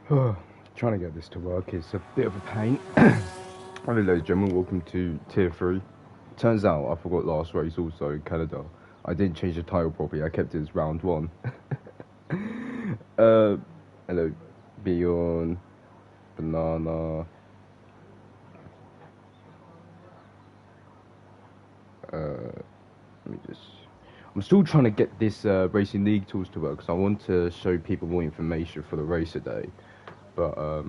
Trying to get this to work is a bit of a pain. Hello ladies and gentlemen, welcome to Tier 3. Turns out I forgot last race also, Canada. I didn't change the title properly, I kept it as round 1. Hello, Beyond, Banana. Let me just... I'm still trying to get this Racing League tools to work because I want to show people more information for the race today. But,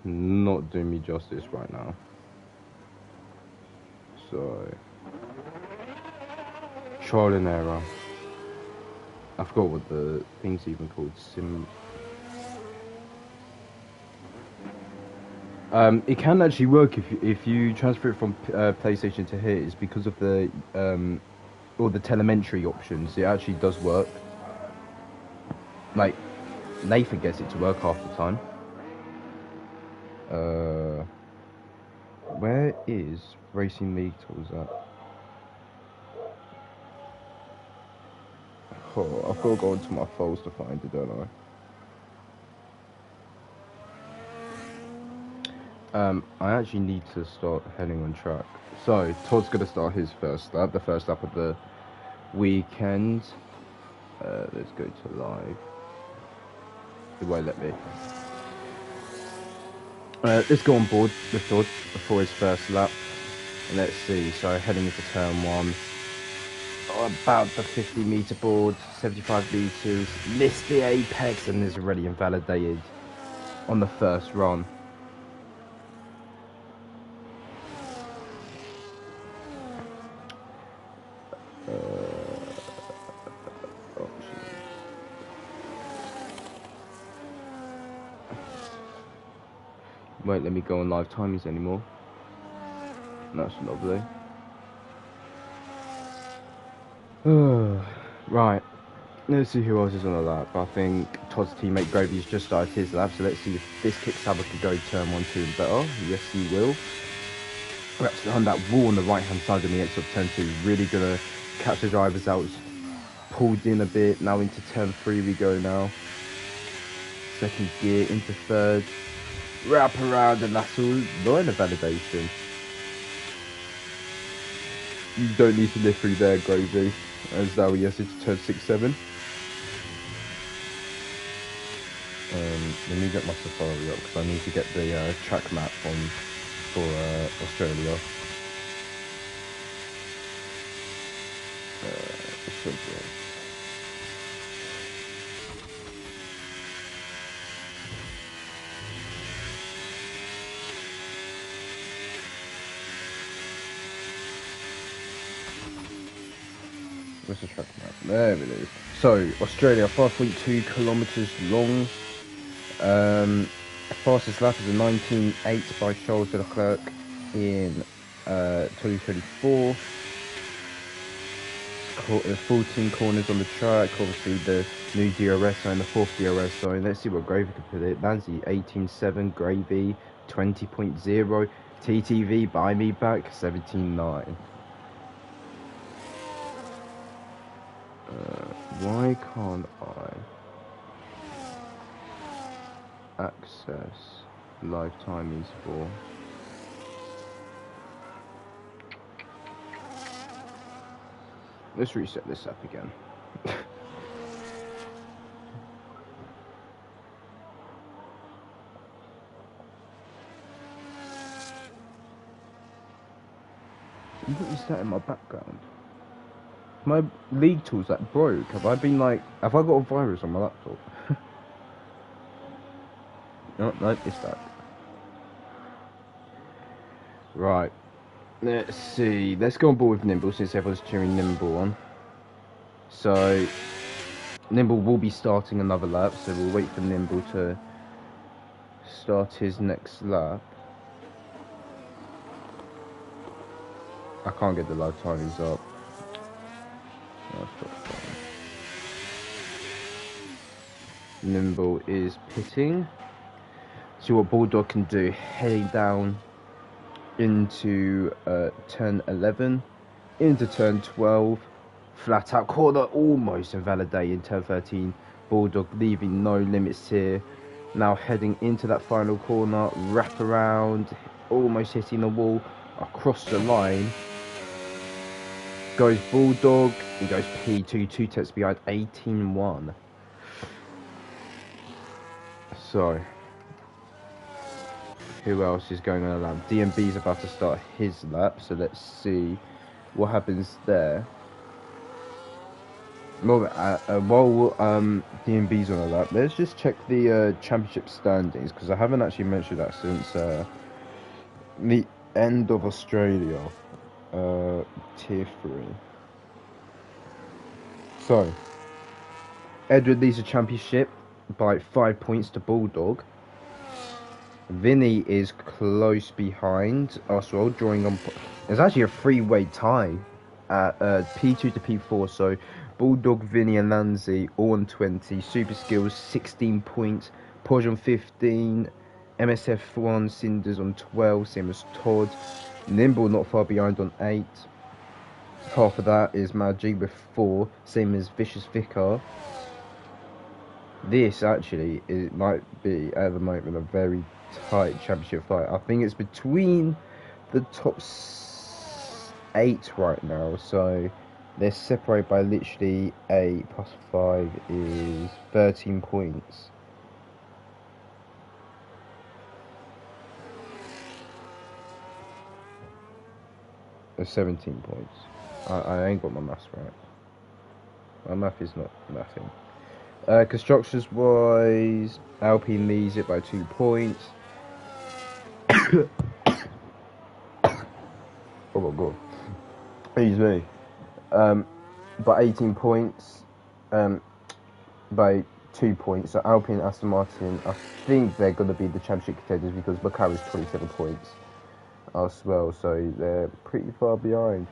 not doing me justice right now. So, trial and error. I forgot what the thing's even called. It can actually work if you transfer it from PlayStation to here. It's because of the all the telemetry options. It actually does work. Like, Nathan gets it to work half the time. Where is Racing League tools at? Oh, I've got to go into my files to find it, don't I? I actually need to start heading on track. So, Todd's going to start his first lap, the first lap of the weekend. Let's go to live. It won't let me. Let's go on board with Todd before his first lap. And let's see, so heading into turn 1. About the 50 metre board, 75 metres, missed the apex and is already invalidated on the first run. Won't let me go on live timings anymore. That's lovely. Right, let's see who else is on the lap. I think Todd's teammate Gravy's just started his lap, so let's see if this Kicksabber can go turn 1, 2 and better. Yes, he will. We're actually on that wall on the right hand side of the exit of turn 2. Really gonna catch the drivers out. Pulled in a bit. Now into turn 3 we go now. Second gear into third. Wrap around and that's all. Liner validation. You don't need to live through there, Gravy. As now yes, it's turn 6, 7. Let me get my Safari up because I need to get the track map on for Australia. Where's the track map? There it is. So, Australia, 5.2 kilometres long. Fastest lap is a 19.8 by Charles Leclerc in 2024. 14 corners on the track. Obviously, the new DRS zone, the 4th DRS zone. Let's see what Gravy can put it. Nancy, 18.7. Gravy, 20.0. TTV, buy me back, 17.9. Why can't I access live timings for? Let's reset this up again. What is that in my background? My league tool's like broke. Have I got a virus on my laptop? No, it's back. Right. Let's see. Let's go on board with Nimble since everyone's cheering Nimble on. So, Nimble will be starting another lap, so we'll wait for Nimble to start his next lap. I can't get the live timings up. Nimble is pitting. See what Bulldog can do. Heading down into turn 11, into turn 12. Flat out corner, almost invalidated. Turn 13, Bulldog leaving no limits here. Now heading into that final corner, wrap around, almost hitting the wall, across the line. Goes Bulldog, he goes P2, 2 tenths behind, 18-1. So, who else is going on a lap? DMB is about to start his lap, so let's see what happens there. Well, while DMB's on a lap, let's just check the championship standings, because I haven't actually mentioned that since the end of Australia, tier 3. So, Edward leads the championship by 5 points to Bulldog. Vinny is close behind as well, drawing on. It's actually a three-way tie at P2 to P4. So, Bulldog, Vinny, and Lanzi all on 20. Super Skills 16 points. Podge on 15. MSF1 Cinders on 12, same as Todd. Nimble not far behind on 8. Half of that is Magic with 4, same as Vicious Vicar. This actually might be at the moment a very tight championship fight. I think it's between the top 8 right now, so they're separated by literally 8 plus 5 is 13 points. Or 17 points. I ain't got my maths right. My math is not nothing. Constructors wise, Alpine leads it by 2 points. Oh my god. Excuse me. By 18 points. By 2 points. So Alpine and Aston Martin, I think they're going to be the championship contenders because McLaren's 27 points as well. So they're pretty far behind.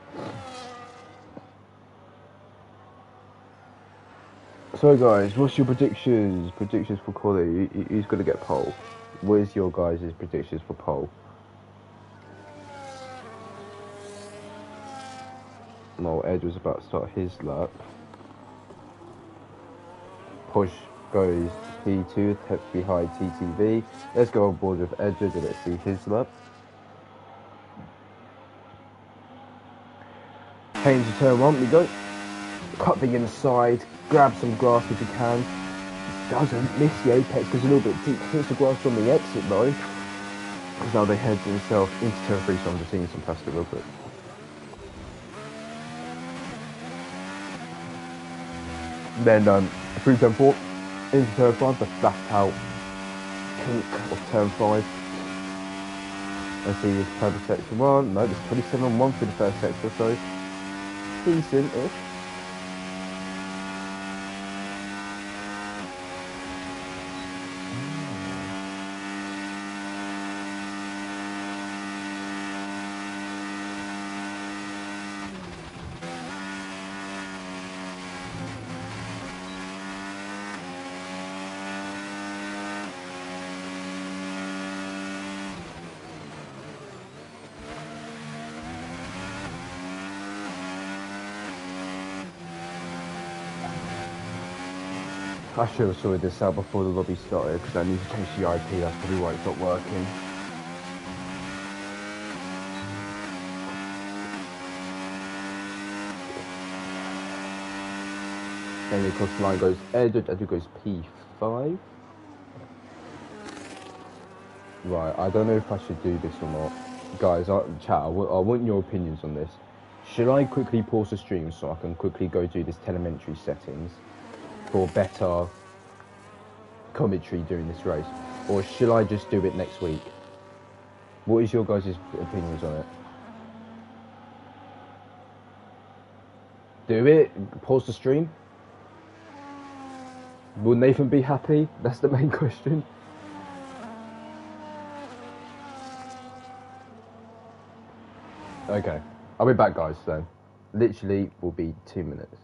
So guys, what's your predictions? Predictions for quality? Who's going to get pole? Where's your guys' predictions for pole? No, Ed was about to start his lap. Push goes P2, tip behind TTV. Let's go on board with Edward and let's see his lap. Change to turn 1, we go. Cut the inside, grab some grass if you can. Doesn't miss the apex because a little bit deep. Hits the grass on the exit though. Because now they head themselves into turn 3, so I'm just seeing some plastic real quick. Then through turn 4, into turn 5, the flat out kink of turn 5. Let's see this purple section 1. No, it's 27-1 for the first sector, so decent-ish. I should have sorted this out before the lobby started because I need to change the IP, that's probably why it's not working. Then across the line goes Edward goes P5. Right, I don't know if I should do this or not. Guys, chat, I want your opinions on this. Should I quickly pause the stream so I can quickly go do this telemetry settings for better commentary during this race? Or should I just do it next week? What is your guys' opinions on it? Do it? Pause the stream? Will Nathan be happy? That's the main question. Okay, I'll be back guys, so literally will be 2 minutes.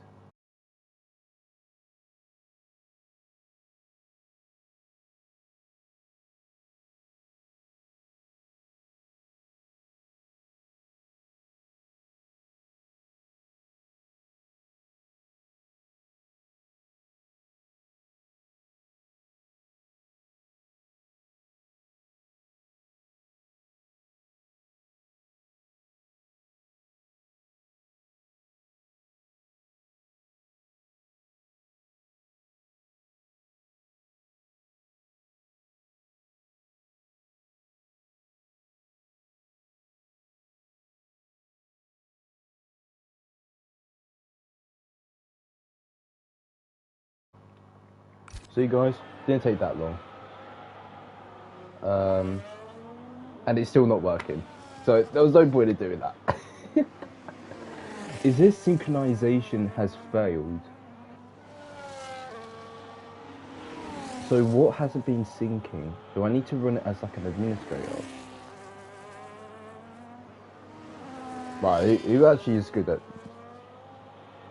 See, guys, didn't take that long. And it's still not working. So there was no point in doing that. Is this synchronization has failed? So what hasn't been syncing? Do I need to run it as like an administrator? Right, who actually is good at...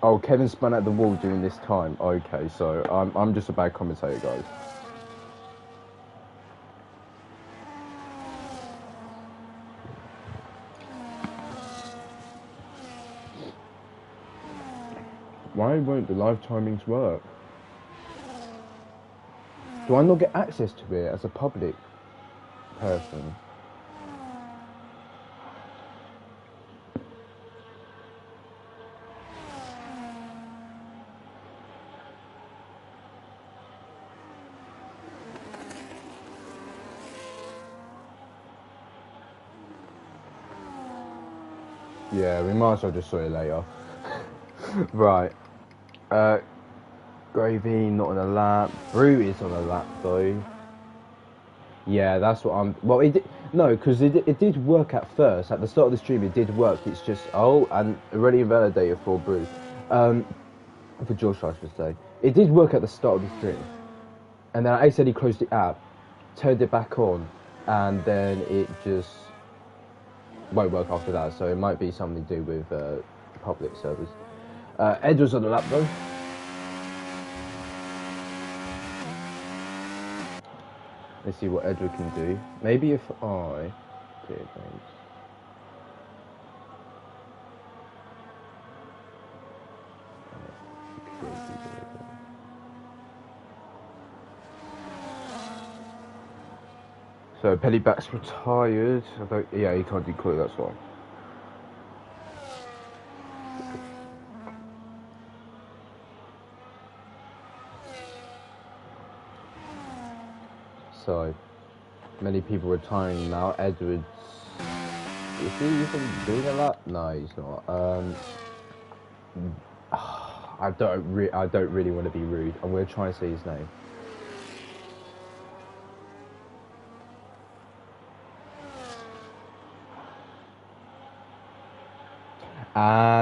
Oh, Kevin spun at the wall during this time. Okay, so I'm just a bad commentator, guys. Why won't the live timings work? Do I not get access to it as a public person? Yeah, we might as well just sort it later. Right. Gravy, not on a lap. Brew is on a lap, though. Yeah, that's what I'm... Well, it did... No, because it did work at first. At the start of the stream, it did work. It's just... Oh, and already invalidated for Brew. For Josh, I should say. It did work at the start of the stream. And then I accidentally closed the app, turned it back on, and then it just... won't work after that, so it might be something to do with public servers. Ed was on the lap though. Let's see what Edward can do. Maybe if I clear things. So Pellyback's retired. Yeah, he can't do clear, that's why. So many people retiring now. Edwards, is he even doing a lot? No, he's not. I don't really want to be rude. I'm gonna try and say his name.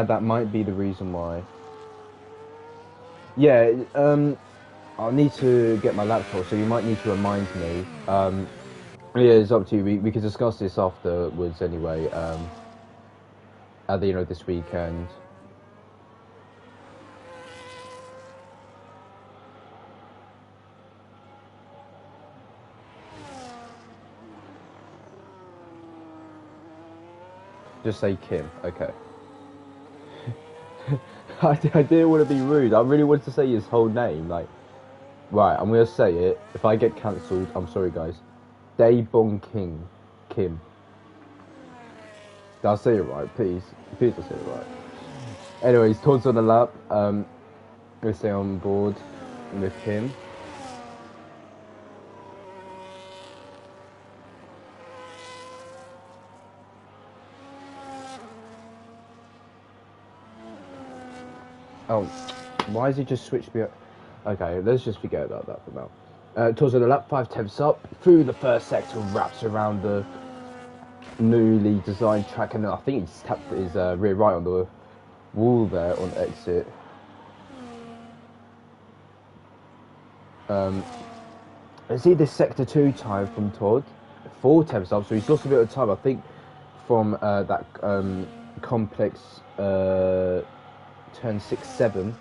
That might be the reason why. Yeah, I'll need to get my laptop, so you might need to remind me. Yeah, it's up to you. We could discuss this afterwards anyway, at the end of this weekend. Just say Kim, okay. I didn't want to be rude. I really wanted to say his whole name, like... Right, I'm gonna say it. If I get cancelled, I'm sorry, guys. Daebong King. Kim. Did I say it right? Please. Please I say it right. Anyways, Todd's on the lap. Let's stay on board with him. Oh, why has he just switched me up? Okay, let's just forget about that for now. Towards the lap, 5 temps up, through the first sector, wraps around the newly designed track, and I think he's tapped his rear right on the wall there on exit. Let's see this sector 2 time from Todd. 4 temps up, so he's lost a bit of time, I think, from that complex turn 6-7.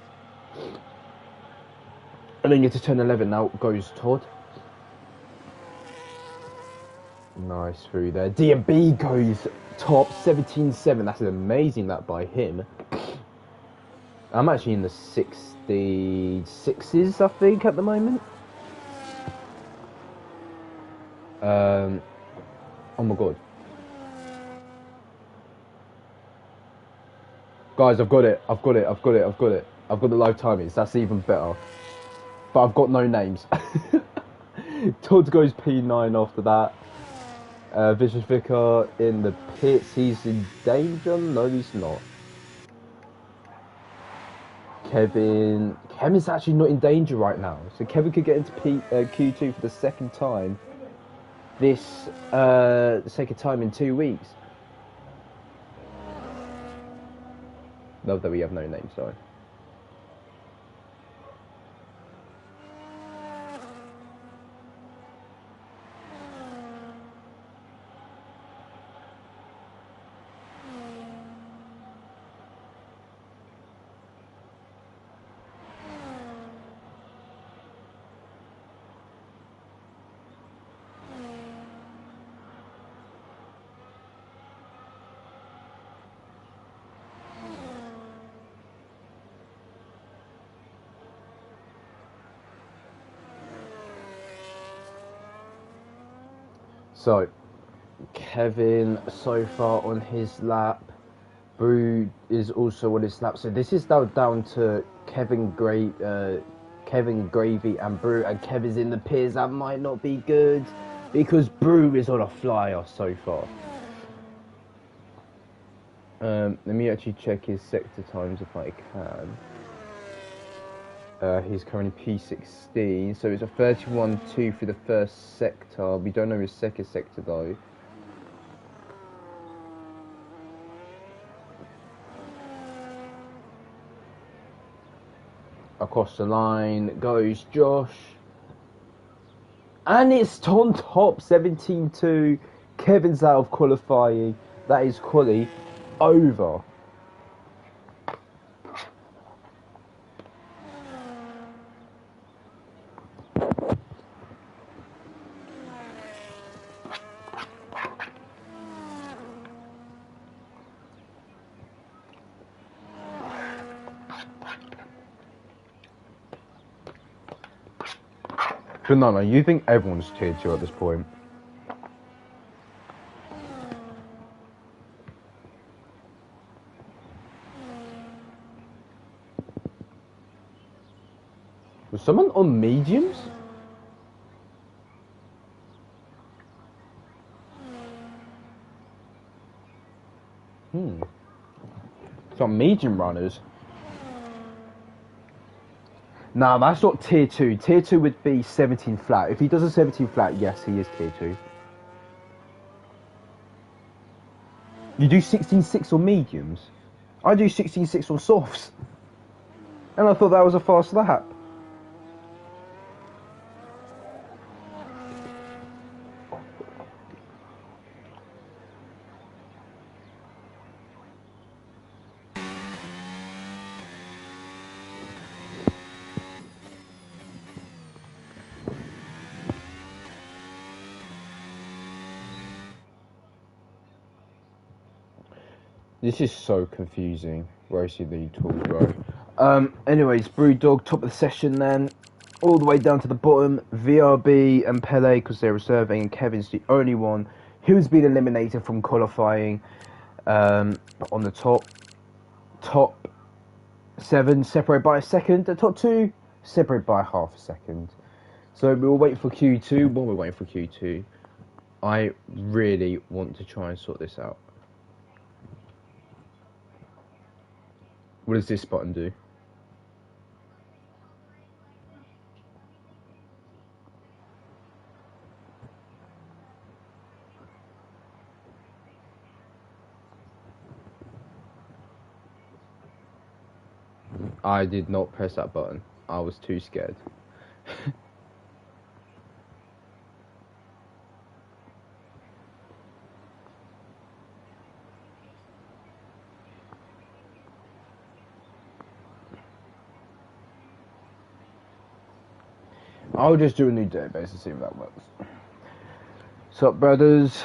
And then you get to turn 11, now goes Todd. Nice through there. D&B goes top 17-7. That's an amazing lap by him. I'm actually in the 66s, I think, at the moment. Oh my god. Guys, I've got it. I've got the live timings. That's even better. But I've got no names. Todd goes P9 after that. Vicious Vicar in the pits. He's in danger? No, he's not. Kevin's actually not in danger right now, so Kevin could get into Q2 for the second time. The second time in 2 weeks. Love that we have no name, sorry. So, Kevin so far on his lap. Brew is also on his lap. So this is now down to Kevin Gravy and Brew, and Kevin's in the pits. That might not be good because Brew is on a flyer so far. Let me actually check his sector times if I can. He's currently P16, so it's a 31.2 for the first sector. We don't know his second sector though. Across the line goes Josh. And it's on top, 17.2. Kevin's out of qualifying. That is quali over. Banana, you think everyone's tier 2 at this point? Was someone on mediums? Some medium runners. Nah, that's not tier 2. Tier 2 would be 17 flat. If he does a 17 flat, yes, he is tier 2. You do 16.6 on mediums? I do 16.6 on softs. And I thought that was a fast lap. This is so confusing. Roasting the tools, bro. Anyways, Brewdog, top of the session then. All the way down to the bottom. VRB and Pele, because they're reserving, and Kevin's the only one who's been eliminated from qualifying. On the top 7 separated by a second. The top 2 separated by half a second. So we'll wait for Q2. While we're waiting for Q2, I really want to try and sort this out. What does this button do? I did not press that button. I was too scared. I'll just do a new database and see if that works. Sup, brothers?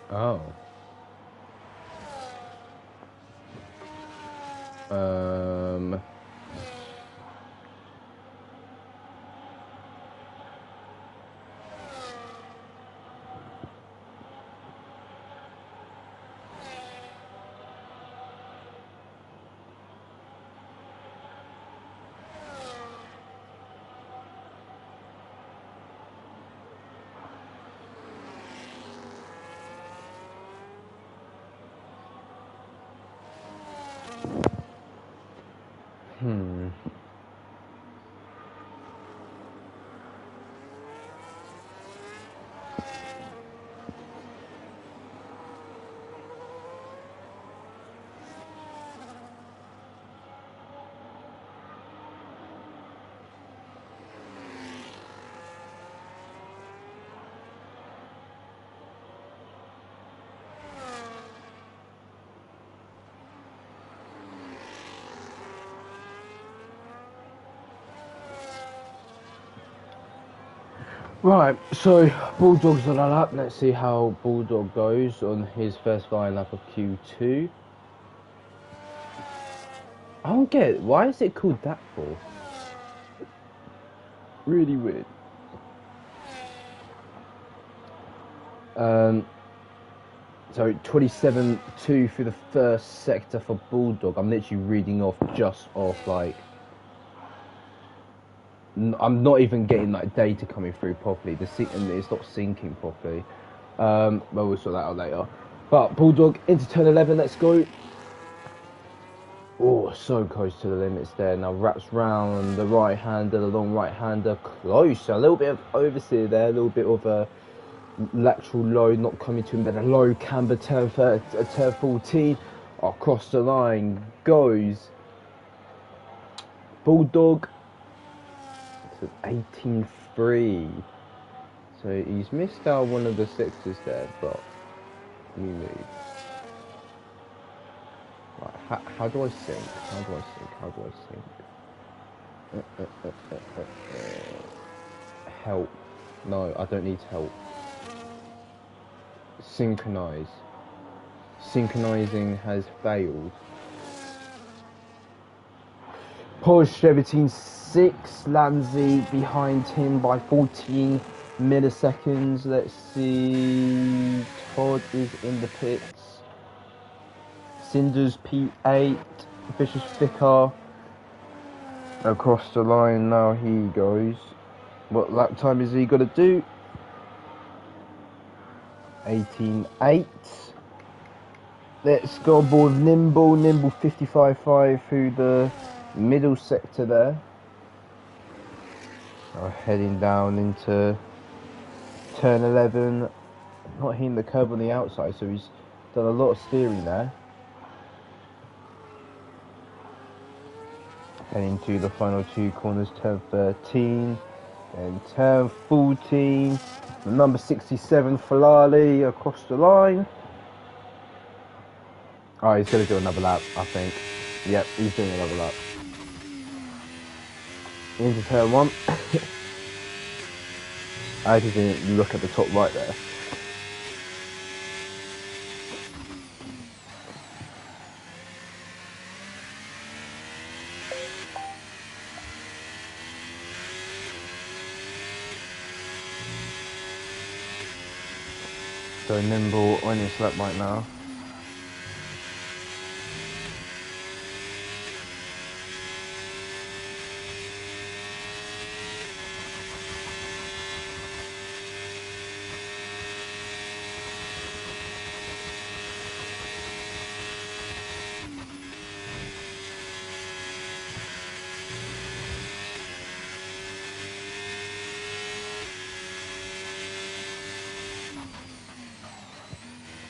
Oh. Um. Right, so Bulldog's on a lap. Let's see how Bulldog goes on his first flying lap of Q2. I don't get it. Why is it called that for? Really weird. So 27.2 through the first sector for Bulldog. I'm literally reading off just off like. I'm not even getting like data coming through properly. And it's not syncing properly. Well, we'll sort that out later. But Bulldog into turn 11. Let's go. Oh, so close to the limits there. Now wraps round the right-hander, the long right-hander, close. A little bit of oversteer there, a little bit of a lateral low, not coming to him, but a low camber turn 14. Across the line goes Bulldog to 18.3. So he's missed out one of the sectors there, but new lead. Right, how do I sync? How do I sync? Help. No, I don't need help. Synchronize. Synchronizing has failed. Porsche 17.6. Lanzi behind him by 14 milliseconds. Let's see. Todd is in the pits. Cinders P8. Vicious Vicar. Across the line now he goes. What lap time is he got to do? 18.8. Let's go aboard Nimble 55.5 through the middle sector there. Heading down into turn 11. Not hitting the curb on the outside, so he's done a lot of steering there. Heading to the final two corners, turn 13 and turn 14. The number 67 Falali across the line. Oh, he's going to do another lap, I think. Yep, he's doing another lap. Into turn 1. I actually didn't look at the top right there. So Nimble on his lap right now.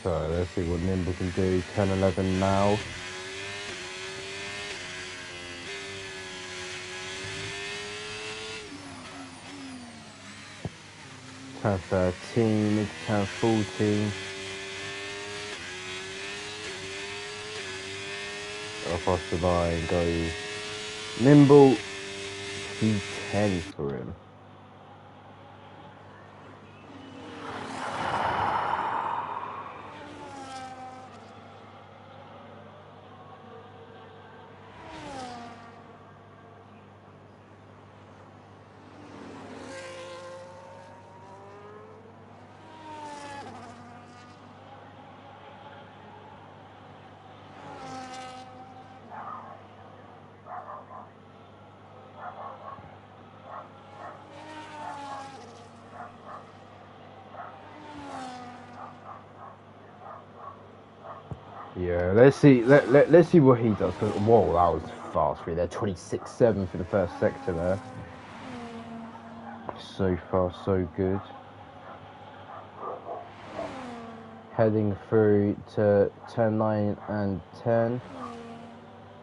So let's see what Nimble can do. Turn 11 now. Turn 13 into turn 14. Across the line goes Nimble. P10 for him. Yeah, let's see. Let's see what he does. Cause, whoa, that was fast. They're 26-7 for the first sector there. So far, so good. Heading through to turn 9 and 10.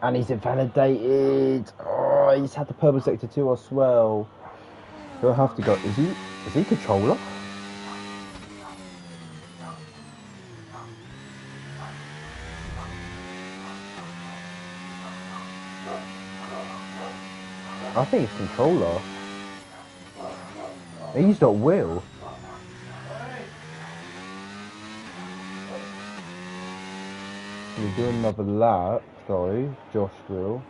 And he's invalidated. Oh, he's had the purple sector 2 as well. He'll have to go. Is he controller? I think it's controller. He's not Will. We'll do another lap, though. Josh will.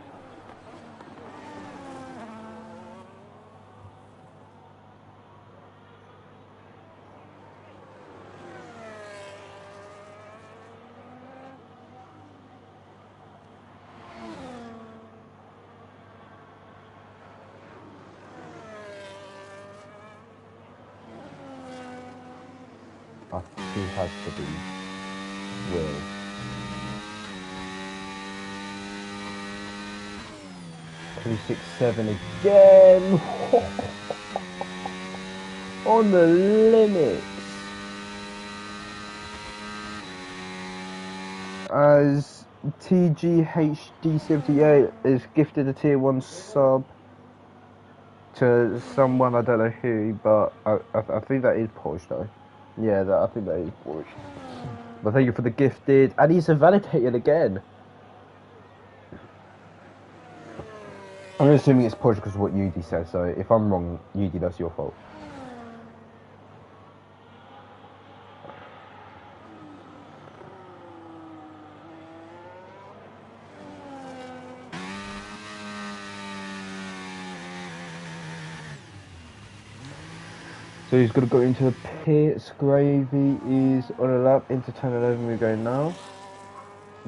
I think he has to be Will. 267 again. On the limits. As TGHD78 is gifted a tier 1 sub to someone, I don't know who, but I think that is Porsche though. Yeah, I think that is Porsche. But thank you for the gifted, and he's invalidated again. I'm assuming it's Porsche because of what Yudi said, so if I'm wrong, Yudi, that's your fault. So he's going to go into the pits. Gravy is on a lap into turn 11. We're going now.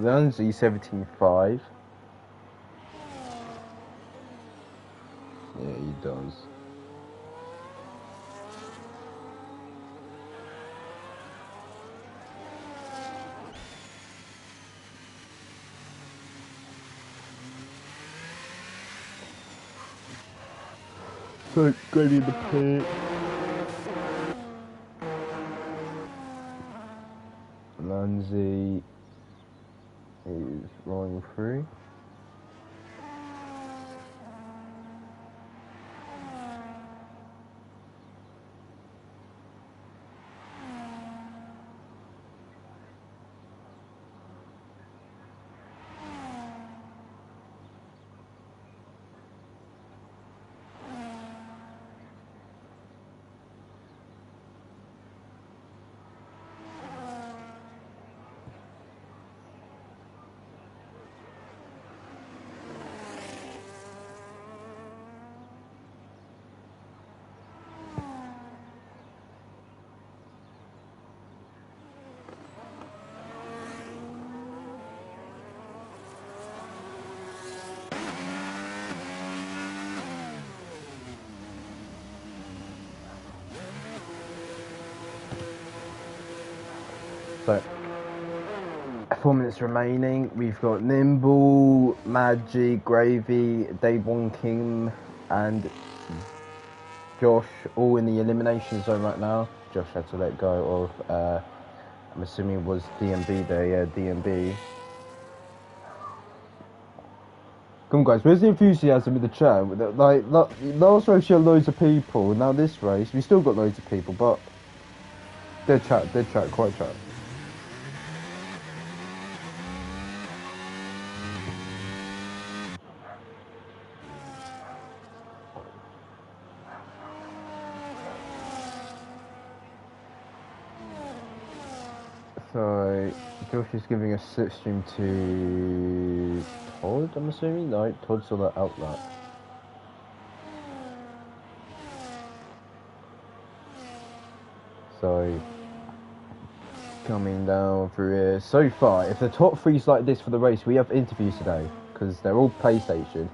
Lanzi 17.5. Yeah, he does. So Gravy in the pit. Lanzi is rolling through. So, 4 minutes remaining. We've got Nimble, Maggi, Gravy, Dave Wonking, and Josh all in the elimination zone right now. Josh had to let go of, I'm assuming it was DMB there, yeah, DMB. Come on, guys, where's the enthusiasm in the chat? Like, last race you had loads of people, now this race, we still got loads of people, but dead chat, quiet chat. So, Josh is giving a slipstream to Todd, I'm assuming? No, Todd's on the outlet. So, coming down through here. So far, if the top three's like this for the race, we have interviews today, because they're all PlayStation.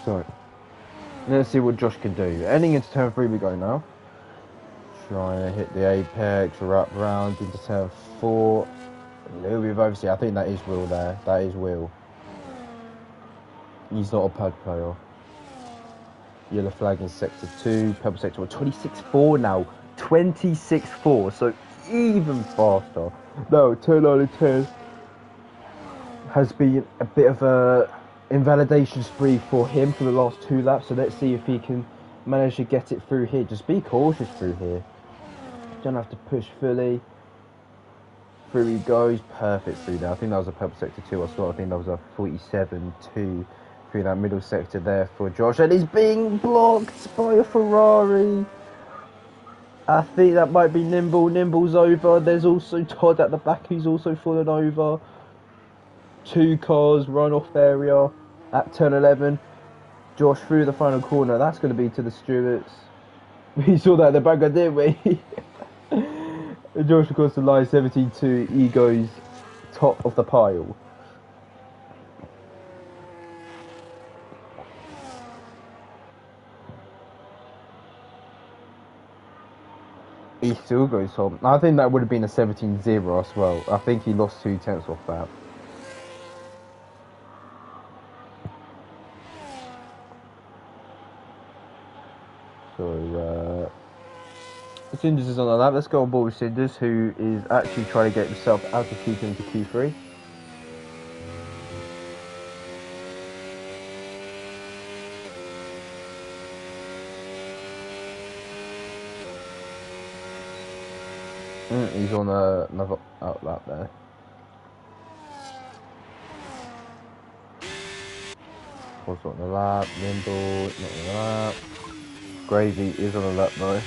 So, let's see what Josh can do. Ending into turn 3 we go now. Trying to hit the apex, wrap round into turn 4. A little bit of oversteer. I think that is Will there. That is Will. He's not a pad player. Yellow flag in sector 2. Purple sector 1. 26-4 now. 26-4. So even faster. No, turn 9 and 10 has been a bit of a invalidation spree for him for the last 2 laps. So let's see if he can manage to get it through here. Just be cautious through here. Don't have to push fully. Through he goes, perfect through there. I think that was a purple sector 2 I saw. I think that was a 47-2 through that middle sector there for Josh. And he's being blocked by a Ferrari. I think that might be Nimble. Nimble's over. There's also Todd at the back who's also fallen over. 2 cars, run-off area at turn 11. Josh through the final corner. That's going to be to the stewards. We saw that at the back, didn't we? Josh across the line, 17-2. He goes top of the pile. He still goes top. I think that would have been a 17-0 as well. I think he lost 2 tenths off that. So, Cinders is on the lap. Let's go on board with Cinders, who is actually trying to get himself out of Q2 into Q3. He's on another out lap there. What's on the lap? Nimble, not on the lap. Gravy is on the lap though.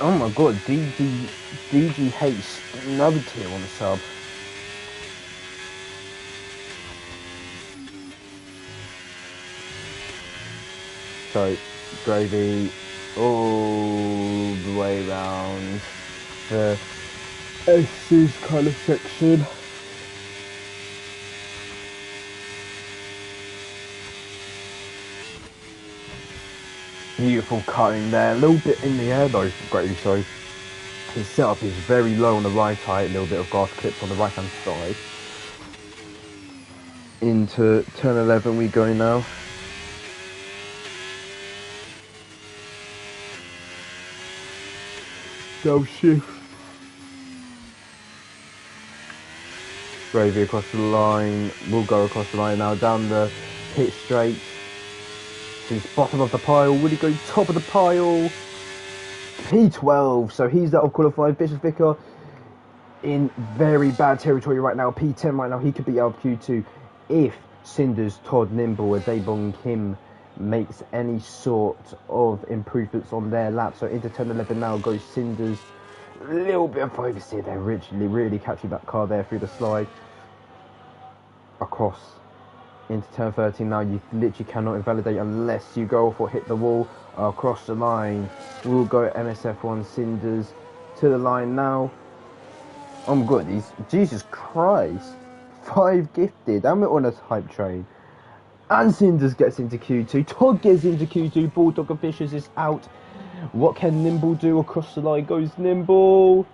Oh my god, DGH another tier on the sub. So, Gravy all the way around the S's kind of section. Beautiful cutting there, a little bit in the air though for Gravy, so his setup is very low on the right height, a little bit of grass clips on the right hand side. Into turn 11 we go now. Go shift. Gravy across the line, will go across the line now down the pit straight. He's bottom of the pile. Will he go top of the pile? P12. So he's out of qualifying. Vicious Vicar in very bad territory right now. P10 right now. He could be out of Q2 if Cinders, Todd, Nimble, Adebong, Kim makes any sort of improvements on their lap. So into turn 11 now goes Cinders. A little bit of oversteer there. Really catching that car there through the slide. Across. Into turn 13 now, you literally cannot invalidate unless you go off or hit the wall. Across the line, we'll go MSF1 Cinders to the line now. I'm good. Jesus Christ, 5 gifted, and we're on a hype train. And Cinders gets into Q2. Todd gets into Q2. Bulldog and Fishers is out. What can Nimble do? Across the line goes Nimble.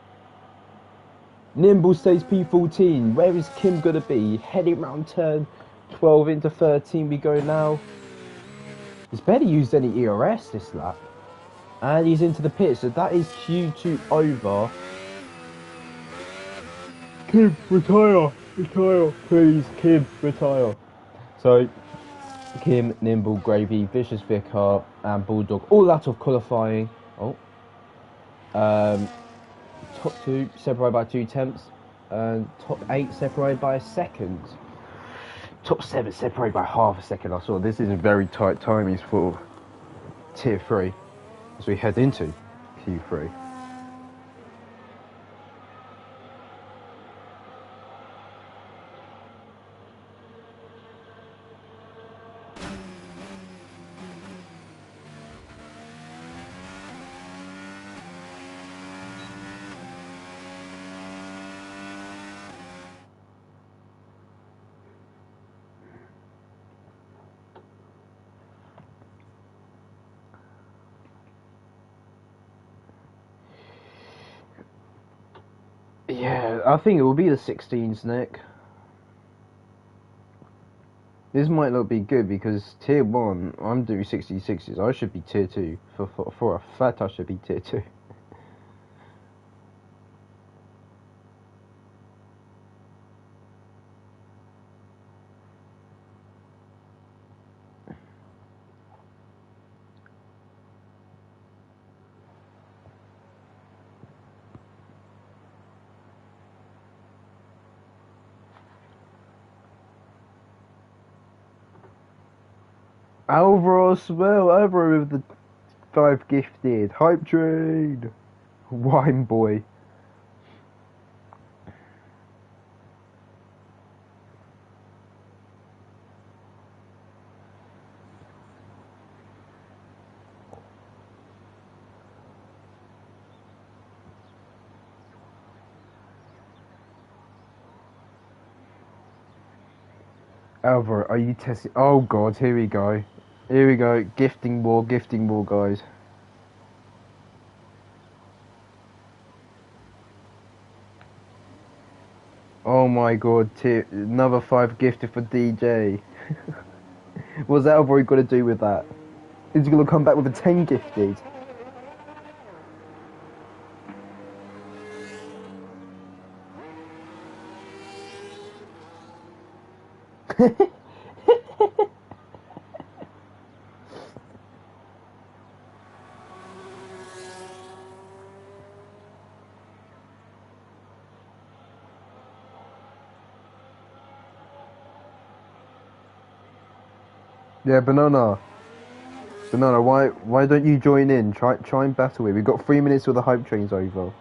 Nimble stays P14. Where is Kim gonna be? Heading round turn 12 into 13 we go now. He's barely used any ERS this lap. And he's into the pit, so that is Q2 over. Kim, retire, please, Kim, retire. So, Kim, Nimble, Gravy, Vicious Vicar, and Bulldog, all out of qualifying. Top 2 separated by 2 tenths, and top 8 separated by a second. Top 7 separated by half a second. I saw this is very tight timings for tier 3 as we head into Q3. Yeah, I think it will be the 16s, Nick. This might not be good because tier 1, I'm doing 66s. I should be tier 2. For a fact, I should be tier 2. Alvaro as well, Alvaro with the 5 gifted. Hype train! Wine boy. Alvaro, are you testing? Oh god, here we go. Here we go. Gifting war, guys. Oh my god, another 5 gifted for DJ. What's Alvaro got to do with that? Is he going to come back with a 10 gifted? Yeah, Banana, why don't you join in? Try and battle it. We've got 3 minutes till the hype train's over.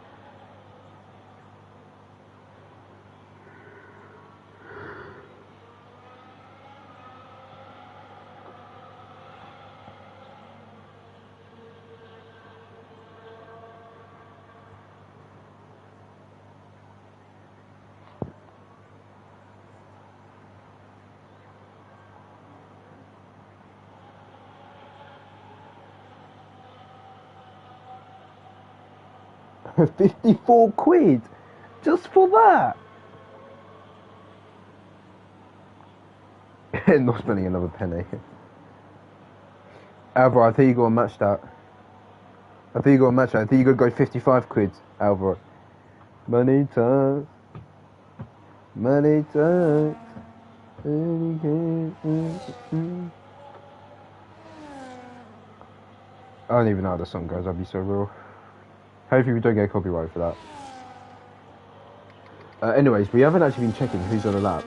£54 just for that. Not spending another penny. Alvaro, I think you got to match that. I think you got to go £55, Alvaro. Money talks. Money talks. I don't even know how the song goes, I'll be so real. Hopefully we don't get copyright for that. Anyways, we haven't actually been checking who's on the lap.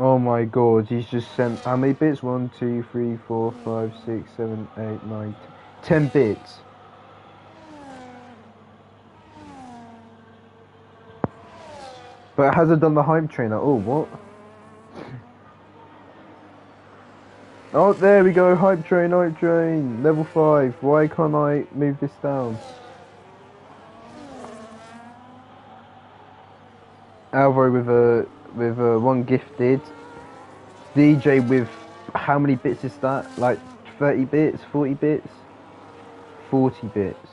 Oh my god, he's just sent how many bits? 1, 2, 3, 4, 5, 6, 7, 8, 9, 10 bits. But it hasn't done the hype train at all, what? Oh, there we go, hype train, level 5. Why can't I move this down? Alvaro with a 1 gifted. DJ with how many bits is that? Like 30 bits, 40 bits? 40 bits.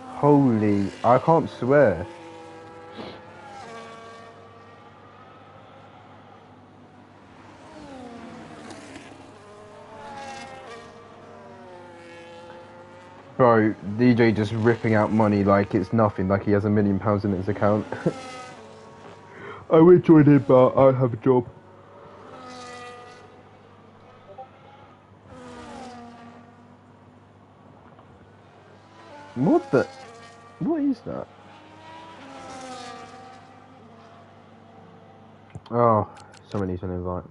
Holy, I can't swear. Bro, DJ just ripping out money like it's nothing, like he has £1 million in his account. I would join in, but I have a job. What the? What is that? Oh, someone needs an invite.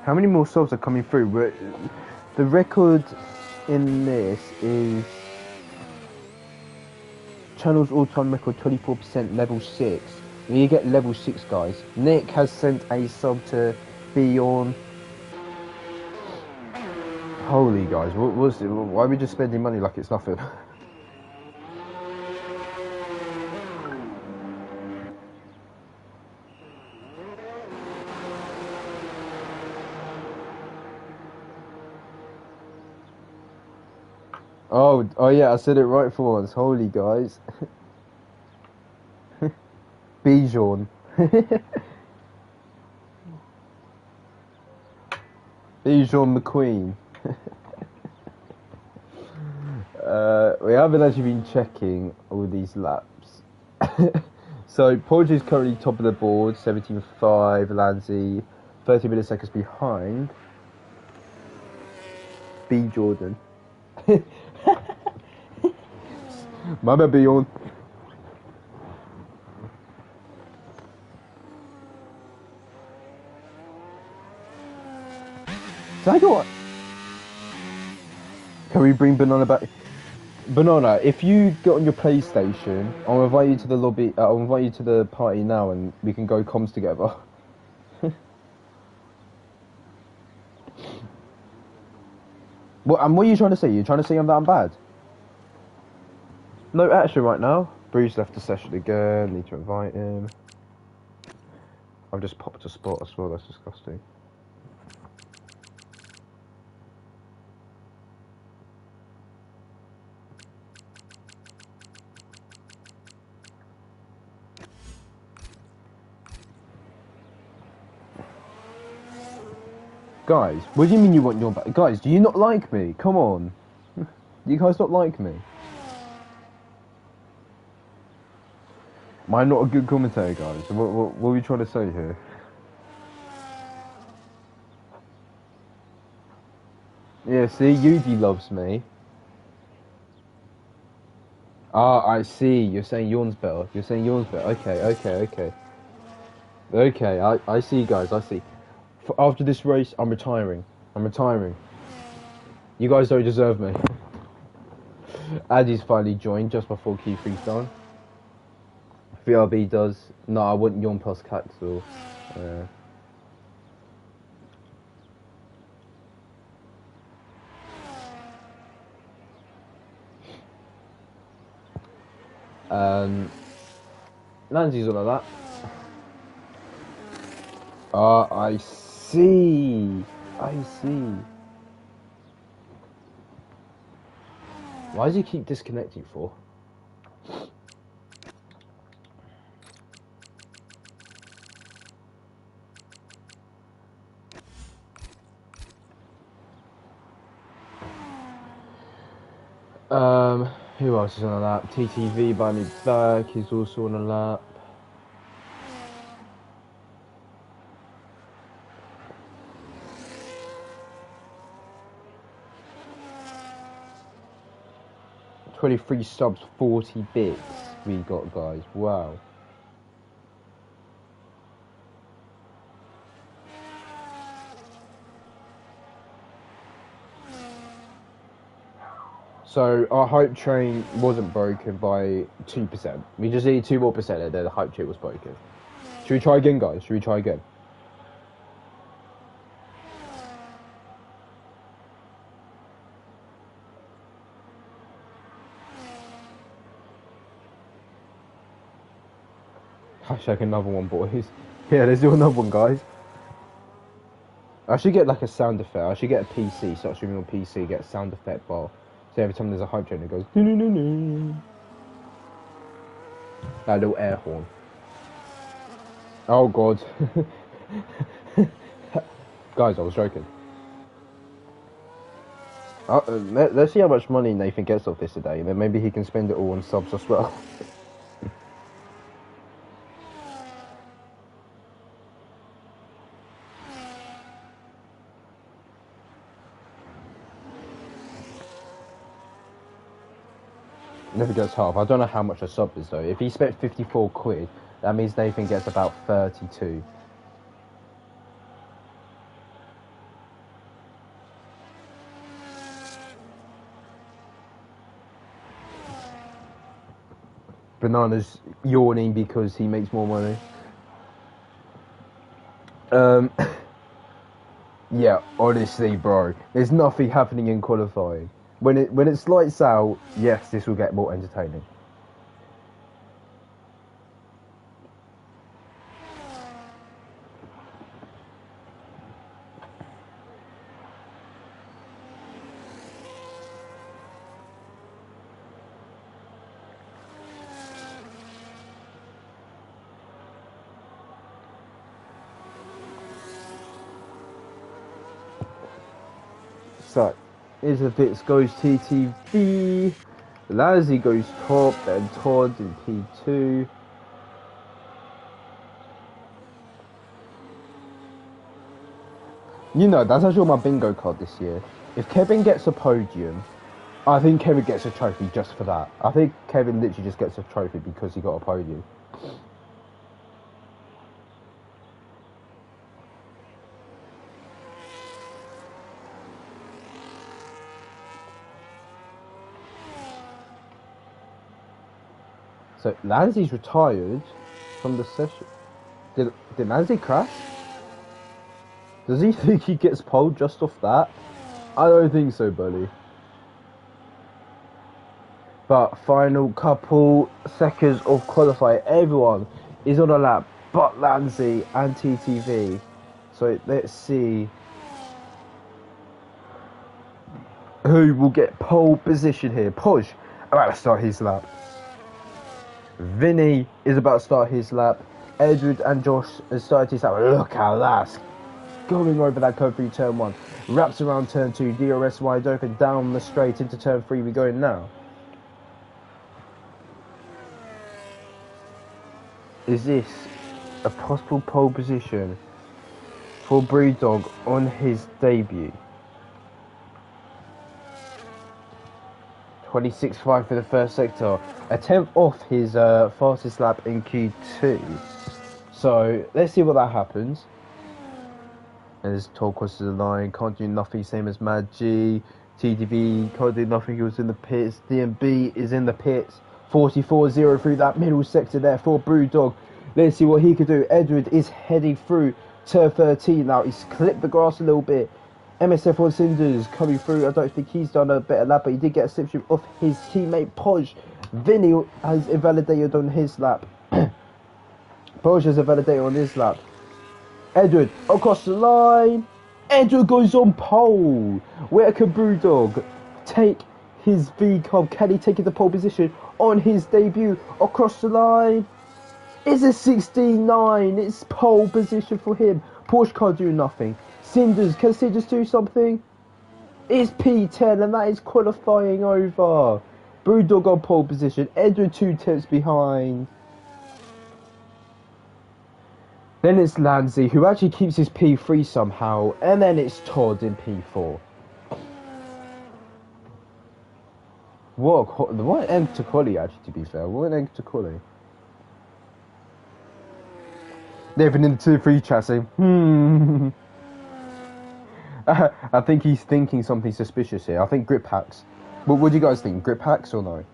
How many more subs are coming through? The record in this is channel's all-time record 24% level 6. You get level 6, guys. Nick has sent a sub to Beyond. Holy guys, what was it? Why are we just spending money like it's nothing? Oh yeah, I said it right for once. Holy guys. Bijan. Bijan McQueen. We haven't actually been checking all these laps. So Porge is currently top of the board, 17.5. Lanzi, 30 milliseconds behind. B Jordan. Mama Beyond. So I got. Can we bring Banana back? Banana, if you get on your PlayStation, I'll invite you to the lobby. I'll invite you to the party now, and we can go comms together. What are you trying to say? You're trying to say I'm bad? No action right now. Bruce left the session again. Need to invite him. I've just popped a spot as well. That's disgusting. Guys, what do you mean you want your back? Guys, do you not like me? Come on. Do you guys not like me? Am I not a good commentator, guys? What are we trying to say here? Yeah, see, Yugi loves me. Ah, I see. You're saying Yawn's better. You're saying Yawn's better. Okay. Okay, I see, guys. I see. After this race, I'm retiring. You guys don't deserve me. Addy's finally joined just before Q3's done. VRB does. No, I want Yawn plus Caxel. Nancy's all of that. I see. Why does he keep disconnecting for? Who else is on a lap? TTV by me back, he's also on a lap. $23 subs, 40 bits we got, guys. Wow. So our hype train wasn't broken by 2%. We just need 2 more percent and then the hype train was broken. Should we try again, guys? Should we try again? Hashtag another one, boys. Yeah, let's do another one, guys. I should get like a sound effect. I should get a PC, start streaming on PC, get a sound effect bar. So every time there's a hype train, it goes. That little air horn. Oh god. Guys, I was joking. Let's see how much money Nathan gets off this today, and then maybe he can spend it all on subs as well. Never gets half. I don't know how much a sub is though. If he spent 54 quid, that means Nathan gets about 32. Banana's yawning because he makes more money. Yeah, honestly, bro, there's nothing happening in qualifying. When it's lights out, yes, this will get more entertaining. So, Isabits goes TTV, Lazzy goes top, then Todd in P2. You know, that's actually on my bingo card this year. If Kevin gets a podium, I think Kevin gets a trophy just for that. I think Kevin literally just gets a trophy because he got a podium. So Lanzy's retired from the session. Did Lanzy crash? Does he think he gets pole just off that? I don't think so, buddy. But final couple seconds of qualifying, everyone is on a lap but Lanzy and TTV. So let's see who will get pole position here. Podge about to start his lap. Vinny is about to start his lap. Edward and Josh has started his lap. Look how that's going over that curve through turn 1. Wraps around turn 2. DRS wide open down the straight into turn 3. We're going now. Is this a possible pole position for Brewdog on his debut? 26.5 for the first sector, a tenth off his fastest lap in Q2. So let's see what that happens. As Toll crosses the line, can't do nothing, same as Mad G. TDV can't do nothing, he was in the pits. DMB is in the pits. 44.0 through that middle sector there for Brewdog. Let's see what he could do. Edward is heading through turn 13 now. He's clipped the grass a little bit. MSF1 Cinders coming through. I don't think he's done a better lap, but he did get a slipstream off his teammate Podge. Vinny has invalidated on his lap. Podge has invalidated on his lap. Edward across the line. Edward goes on pole. Where can Brewdog take his V-Cub? Can he take the pole position on his debut? Across the line. It's a 16.9. It's pole position for him. Porsche can't do nothing. Cinders, can Cinders do something? It's P10 and that is qualifying over. Brewdog on pole position. Edward 2 tenths behind. Then it's Lanzy, who actually keeps his P3 somehow. And then it's Todd in P4. What end to quali, actually, to be fair. What an end to quali. They've been in the 2-3 chat saying, I think he's thinking something suspicious here. I think grip hacks. But what do you guys think? Grip hacks or no?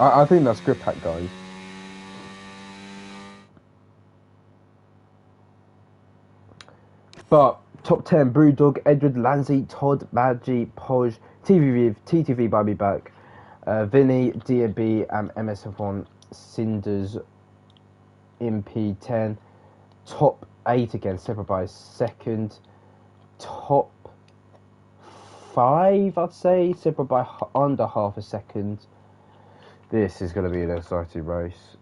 I think that's grip hack, guys. But top 10: Brewdog, Edward, Lanzy, Todd, Madgy, Podge, TTV by me back, Vinny, DB, and MSF1 Cinders in P10. Top 8 again, separate by a second. Top 5, I'd say, separate by under half a second. This is going to be an exciting race.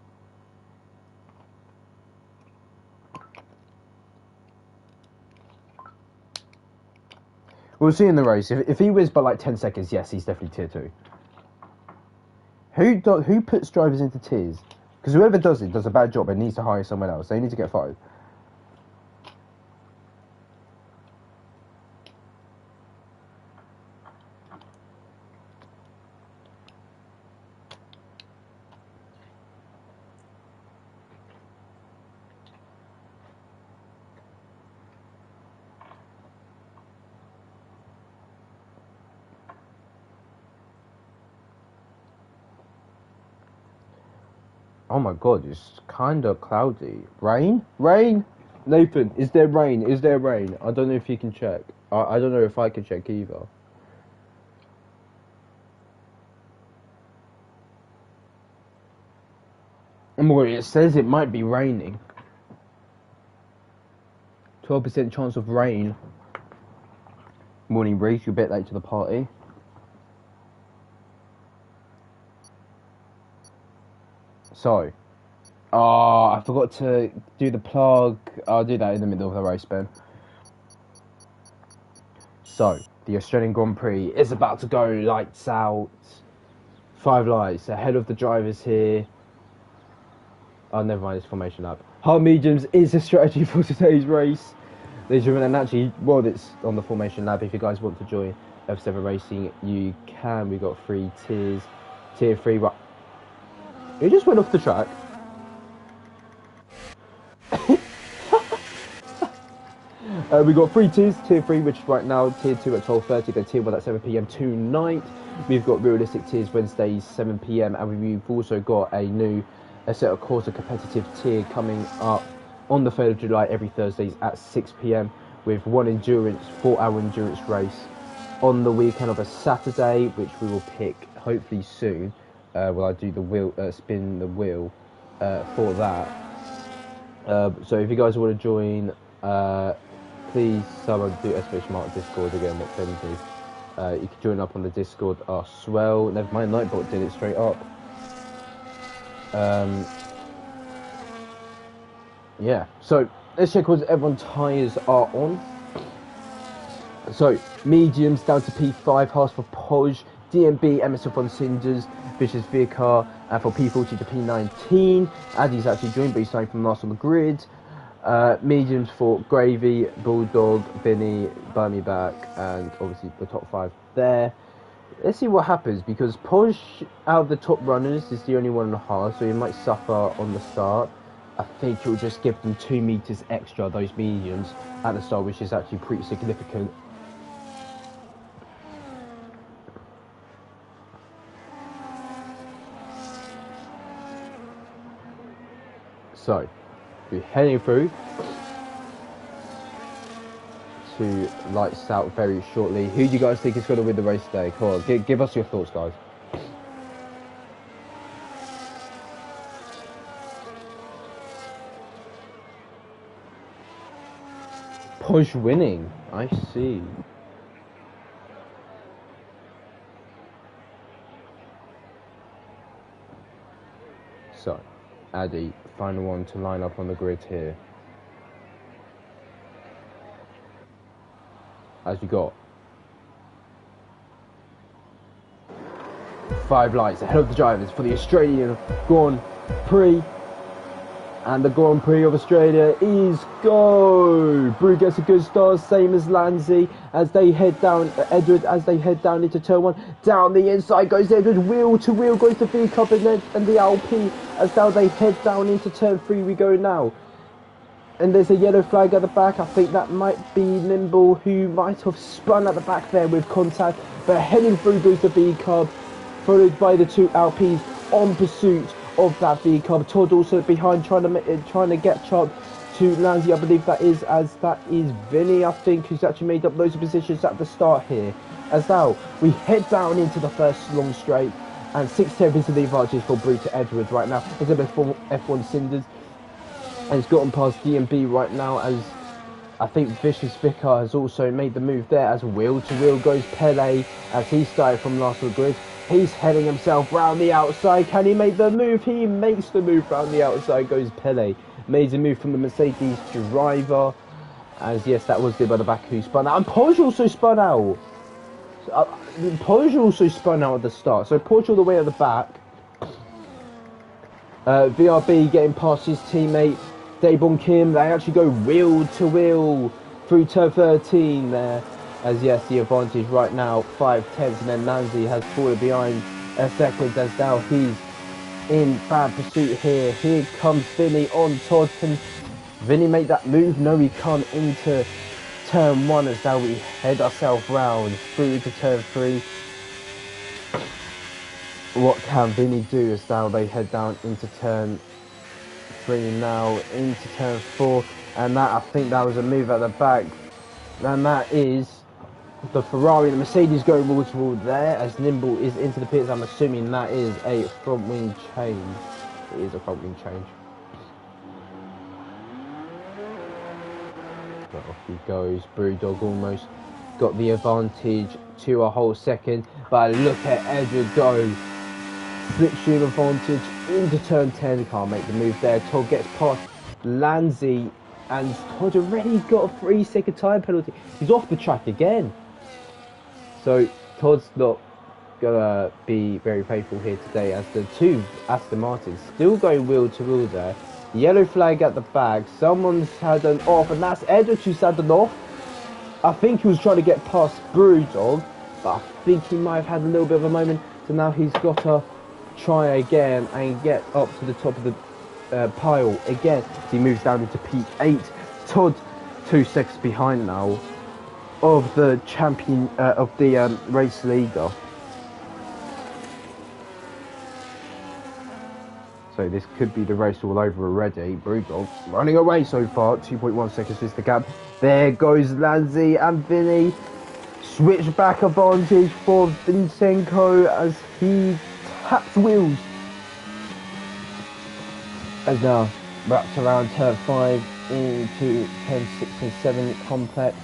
We'll see in the race. If he wins by like 10 seconds, yes, he's definitely tier 2. Who puts drivers into tiers? Because whoever does it does a bad job and needs to hire someone else. They need to get fired. Oh my god, it's kind of cloudy. Rain? Rain? Nathan, is there rain? Is there rain? I don't know if you can check. I don't know if I can check either. Well, it says it might be raining. 12% chance of rain. Morning breeze, you're a bit late to the party. So, I forgot to do the plug. I'll do that in the middle of the race, Ben. So, the Australian Grand Prix is about to go lights out. 5 lights ahead of the drivers here. Oh, never mind, it's formation lap. Hard mediums is a strategy for today's race. Ladies and gentlemen, and actually, while it's on the formation lab, if you guys want to join F7 Racing, you can. We've got 3 tiers. Tier 3, right. It just went off the track. We've got 3 tiers. Tier 3, which is right now, Tier 2 at 12:30, then Tier 1 at 7 PM tonight. We've got realistic tiers Wednesdays, 7 PM, and we've also got a set of course, a competitive tier coming up on the 3rd of July every Thursdays at 6 PM with 4-hour endurance race on the weekend of a Saturday, which we will pick hopefully soon. Will I do the spin the wheel for that? So if you guys want to join, please someone do !mark Discord again. What Ben do? You can join up on the Discord as well. Never mind, Nightbot did it straight up. Yeah, so let's check what everyone's tyres are on. So, mediums down to P5, Haas for Podge, DMB, Emerson von Cinders, Vicious Vicar, and for P40 to P19. Addy's actually joined, but he's starting from last on the grid. Mediums for Gravy, Bulldog, Vinny, Buy Me Back, and obviously the top 5 there. Let's see what happens, because Podge, out of the top runners, is the only one on the Haas, so he might suffer on the start. I think it will just give them 2 meters extra, those mediums, at the start, which is actually pretty significant. So, we're heading through to lights out very shortly. Who do you guys think is going to win the race today? Come on, give us your thoughts, guys. Push winning, I see. So, Addy, final one to line up on the grid here. As you got 5 lights ahead of the drivers for the Australian Grand Prix. And the Grand Prix of Australia is go! Brew gets a good start, same as Lanzi as they head down, Edward as they head down into turn 1. Down the inside goes Edward, wheel to wheel goes the V Cup and the LP as now they head down into turn 3 we go now. And there's a yellow flag at the back. I think that might be Nimble, who might have spun at the back there with contact. But heading through goes the V Cup, followed by the 2 LPs on pursuit of that V Cup. Todd also behind trying to get up to Lanzi. I believe that is Vinny, I think, who's actually made up those positions at the start here. As now we head down into the first long straight, and 6/10 into the advantage for Brew to Edwards right now. It's a bit for F1 Cinders, and it's gotten past DMB right now, as I think Vicious Vicar has also made the move there, as wheel to wheel goes Pele as he started from last on the grid. He's heading himself round the outside. Can he make the move? He makes the move round the outside. Goes Pele. Made a move from the Mercedes driver. As yes, that was the by the back who spun out. And Porsche also spun out. Porsche also spun out at the start. So Porsche all the way at the back. VRB getting past his teammate Daebon Kim. They actually go wheel to wheel through turn 13 there. As yes, the advantage right now, 5/10, and then Nanzi has fallen behind a second as now he's in bad pursuit here. Here comes Vinny on Todd. Can Vinny make that move? No, he can't into turn 1 as now we head ourselves round through to turn 3. what can Vinny do as now they head down into turn 3 now, into turn 4, and that, I think that was a move at the back, and that is the Ferrari and the Mercedes going wall to wall there as Nimble is into the pits. I'm assuming that is a front wing change. It is a front wing change. But off he goes. Brewdog almost got the advantage to a whole second, but look at Edward go. Slipstream advantage into turn 10. Can't make the move there. Todd gets past Lanzi, and Todd already got a 3-second time penalty. He's off the track again. So Todd's not gonna be very faithful here today, as the two Aston Martins still going wheel to wheel there. Yellow flag at the back. Someone's had an off, and that's Edward who's had an off. I think he was trying to get past Brewdog, but I think he might have had a little bit of a moment. So now he's got to try again and get up to the top of the pile again. He moves down into P8. Todd 2 seconds behind now of the champion of the race leader. So this could be the race all over already. Brewdog running away so far. 2.1 seconds is the gap. There goes Lanzi and Vinny. Switchback advantage for Vincenzo as he taps wheels. As now wraps around turn 5 into turn 6 and 7 complex.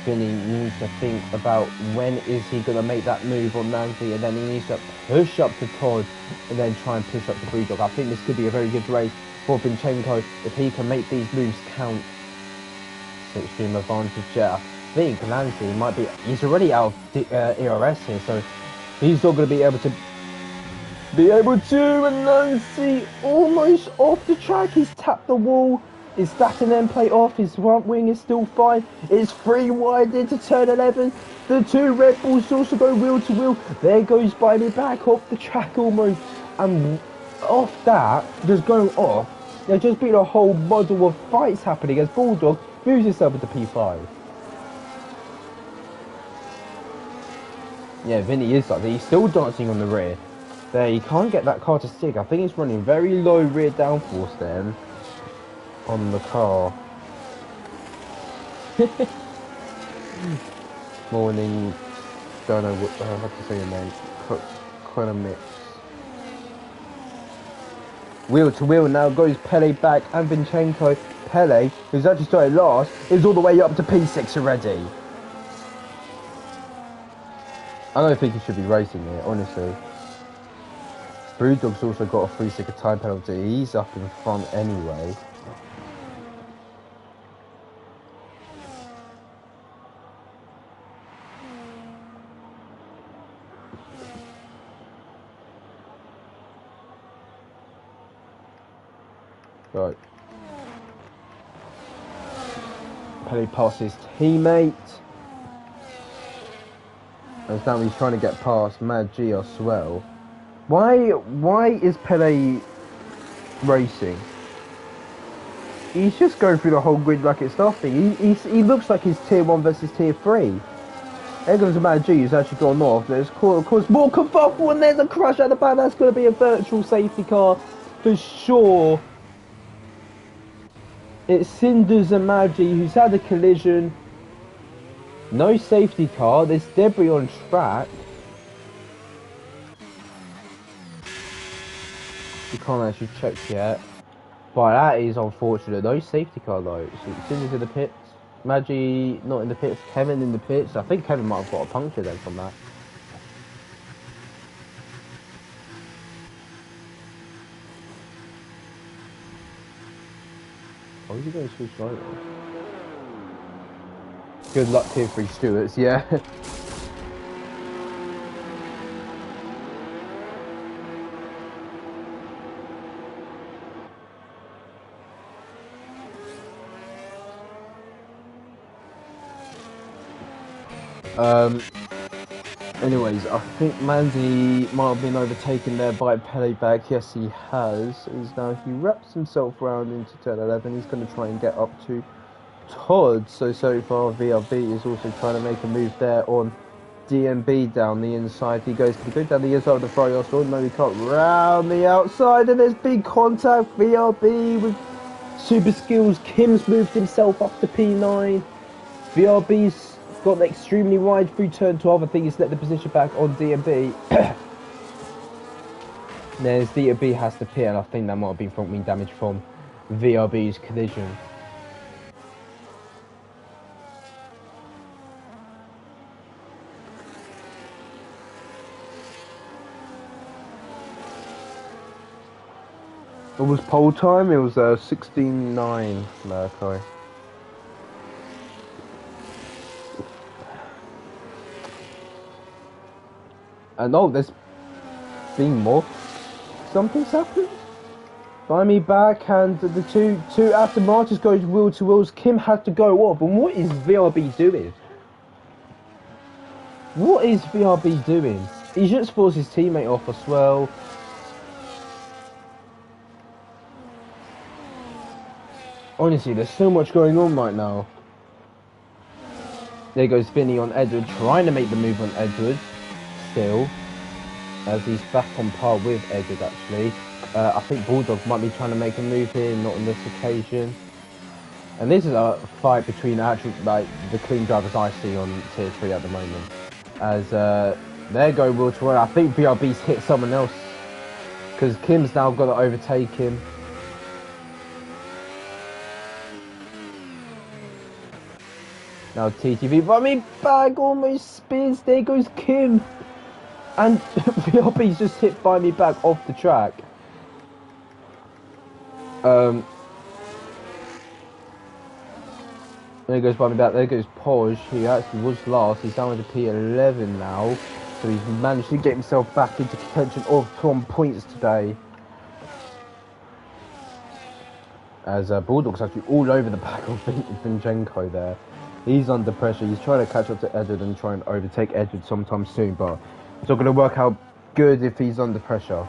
Vinny needs to think about when is he going to make that move on Lanzi, and then he needs to push up to Todd and then try and push up to Brewdog. I think this could be a very good race for Vincenzo if he can make these moves count. Extreme advantage, yeah. I think Lanzi might be, he's already out of ERS here, so he's not going to be able to, and Lanzi almost off the track. He's tapped the wall. His starting end plate off, his front wing is still fine. It's 3 wide into turn 11. The two Red Bulls also go wheel to wheel. There goes Biley back off the track almost. And off that, just going off, there's just been a whole model of fights happening as Bulldog moves himself into P5. Yeah, Vinny is like that. He's still dancing on the rear. There, he can't get that car to stick. I think he's running very low rear downforce then on the car. Morning, don't know what I have to say your name. Quite mix. Wheel to wheel now goes Pele back and Vincenzo. Pele, who's actually started last, is all the way up to P6 already. I don't think he should be racing here, honestly. Brewdog's also got a 3-second time penalty. He's up in front anyway. Right. Pele past his teammate. And now he's trying to get past Mad G as well. Why is Pele racing? He's just going through the whole grid like it's nothing. He looks like he's tier 1 versus tier 3. There goes Mad G who's actually gone off. There's of course more kerfuffle, and there's a crash at the back. That's going to be a virtual safety car for sure. It's Cinders and Maggi who's had a collision. No safety car. There's debris on track. You can't actually check yet. But that is unfortunate. No safety car though. So Cinders in the pits. Maggi not in the pits. Kevin in the pits. I think Kevin might have got a puncture then from that. Why is he going so slowly? Good luck tier 3 stewards, yeah. Anyways, I think Mandy might have been overtaken there by Pele back. Yes, he has. Now he wraps himself around into turn 11. He's going to try and get up to Todd. So far, VRB is also trying to make a move there on DMB down the inside. He goes, can he go down the inside of the front yard store? No, he can't. Round the outside, and there's big contact. VRB with super skills. Kim's moved himself up to P9. VRB's got an extremely wide through turn 12. I think he's let the position back on DMB. There's DMB has to pit, and I think that might have been front wing damage from VRB's collision. It was pole time, it was 16.9 Mercury. And oh, there's been more. Something's happened. Buy me back, and the two after Martis goes wheel to wheels, Kim had to go up. And what is VRB doing? What is VRB doing? He just forced his teammate off as well. Honestly, there's so much going on right now. There goes Vinny on Edward, trying to make the move on Edward. Still, as he's back on par with Edward, actually. I think Bulldog might be trying to make a move here, not on this occasion. And this is a fight between actual, like, the clean drivers I see on Tier 3 at the moment. As there go Will to Will. I think VRB's hit someone else, because Kim's now got to overtake him. Now TTV, but I mean, bag almost spins. There goes Kim, and VRB's just hit by me back off the track. There goes by me back. There goes Podge, who actually was last. He's down to P11 now, so he's managed to get himself back into contention of 1 points today. As Bulldog's actually all over the back of Vinchenko there. He's under pressure. He's trying to catch up to Edward and try and overtake Edward sometime soon, but it's not going to work out good if he's under pressure.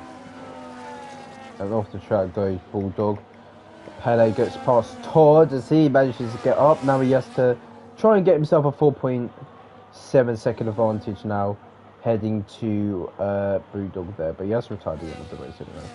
And off the track goes Bulldog. Pele gets past Todd as he manages to get up. Now he has to try and get himself a 4.7 second advantage now, heading to Bulldog there, but he has retired the end of the race anyway.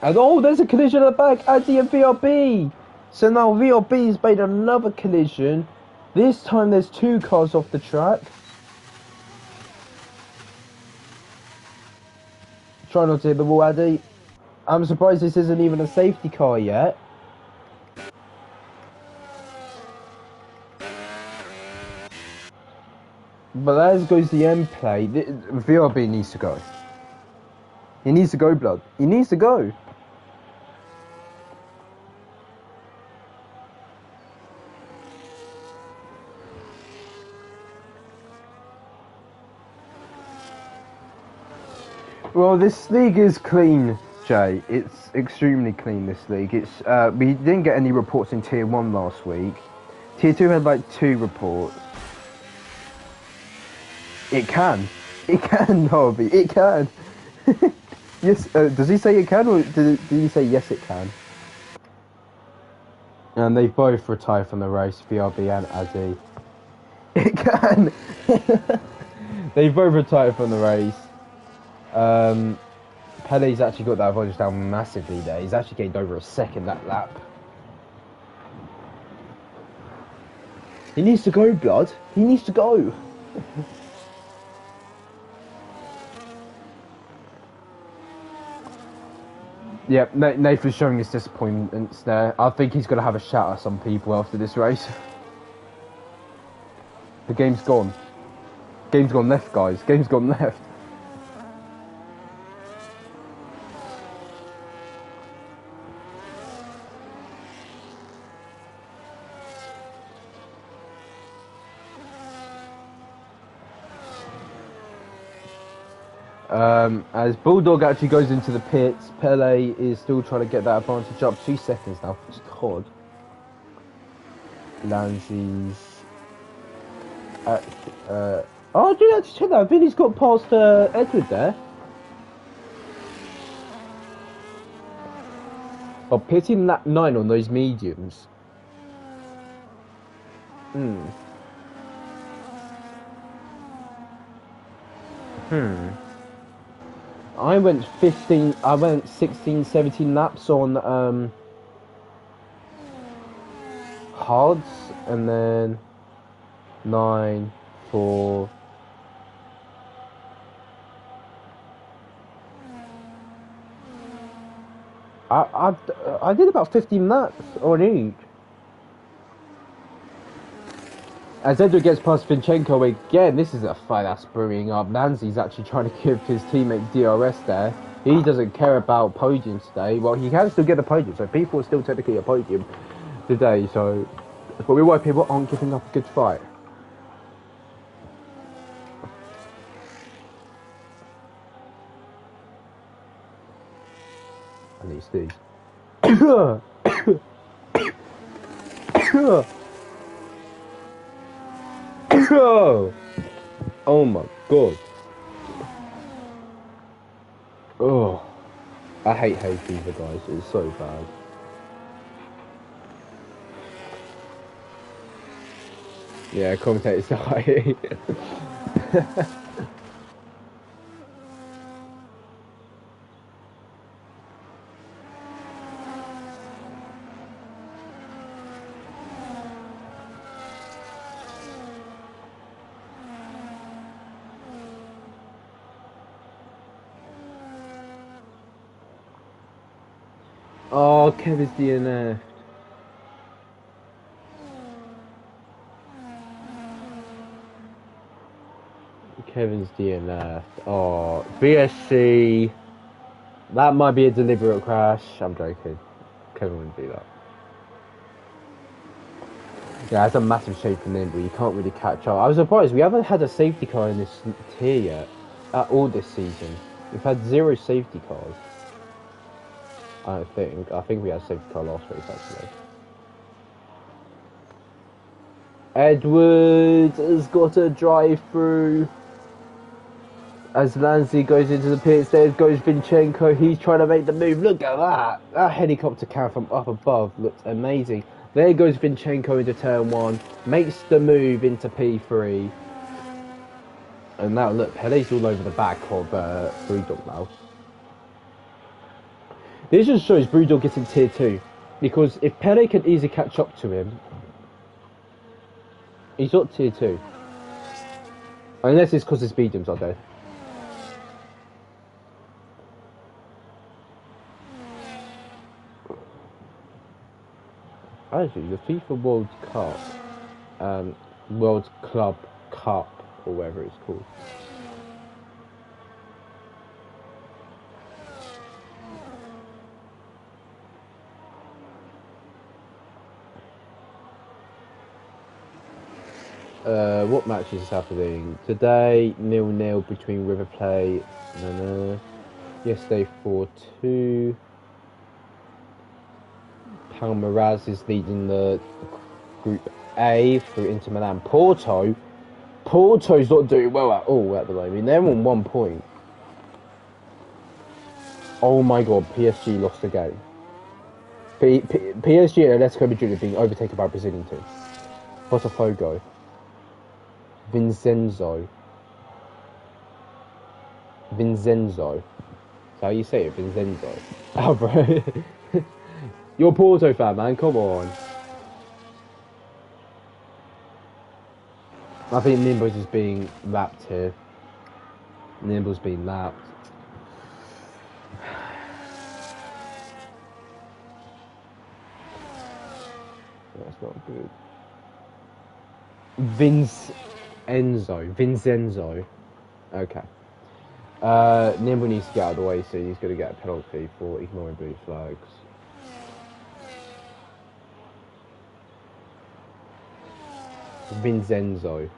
And oh, there's a collision at the back, Andy and VRB. So now VRB's made another collision. This time there's two cars off the track. Try not to hit the wall, Addy. I'm surprised this isn't even a safety car yet. But as goes the end play, VRB needs to go. He needs to go, blood. He needs to go. Well, this league is clean, Jay. It's extremely clean, this league. It's we didn't get any reports in Tier 1 last week. Tier 2 had like 2 reports. It can, Harvey, it can. Yes, does he say it can, or did he say yes it can? And they both retired from the race, VRB and Addy. It can! They both retired from the race. Pele's actually got that advantage down massively there. He's actually gained over a second that lap. He needs to go, blood. He needs to go. Yep, Nathan's showing his disappointments there. I think he's going to have a shout at some people after this race. The game's gone. Game's gone left, guys. Game's gone left. As Bulldog actually goes into the pits, Pele is still trying to get that advantage up. 2 seconds now for Todd. Lanzi's... oh, dude, I just checked that. Vinny's got past Edward there. But pitting lap 9 on those mediums. I went 16, 17 laps on hards, and then 9, 4. I did about 15 laps on each. As Edward gets past Vinchenko again, this is a fight that's brewing up. Nanzi's actually trying to give his teammate DRS there. He doesn't care about podiums today. Well, he can still get a podium, so people are still technically a podium today. So, but we why people aren't giving up a good fight. At least these. Oh my god. Oh, I hate hay fever, guys. It's so bad. Yeah, commentators die. Oh, Kevin's DNF. Kevin's DNF. Oh, BSC. That might be a deliberate crash. I'm joking. Kevin wouldn't do that. Yeah, that's a massive shape for Nimble. You can't really catch up. I was surprised. We haven't had a safety car in this tier yet. At all this season. We've had 0 safety cars. I think we had a safety car last race, actually. Edwards has got a drive through. As Lanzi goes into the pits, there goes Vinchenko. He's trying to make the move. Look at that. That helicopter cam from up above looks amazing. There goes Vinchenko into turn 1. Makes the move into P3. And now, look, Pele's all over the back of Brewdog now. This just shows Brewdog getting tier 2. Because if Pele can easily catch up to him, he's not tier 2. Unless it's because his mediums are dead. Actually, the FIFA World Cup, World Club Cup, or whatever it's called. What match is happening? Today, 0-0 between River Plate and yesterday 4-2. Palmeiras is leading the Group A through Inter Milan. Porto's not doing well at all at the moment. They're on 1 point. Oh my god, PSG lost the game. PSG and Atletico Madrid are being overtaken by a Brazilian team. Botafogo. Vincenzo. That's how you say it, Vincenzo. Oh, bro. You're a Porto fan, man. Come on. I think Nimble's is being lapped here. Nimble's being lapped. That's not good. Vincenzo. Okay. Nimble needs to get out of the way, so he's going to get a penalty for ignoring blue flags. Vincenzo.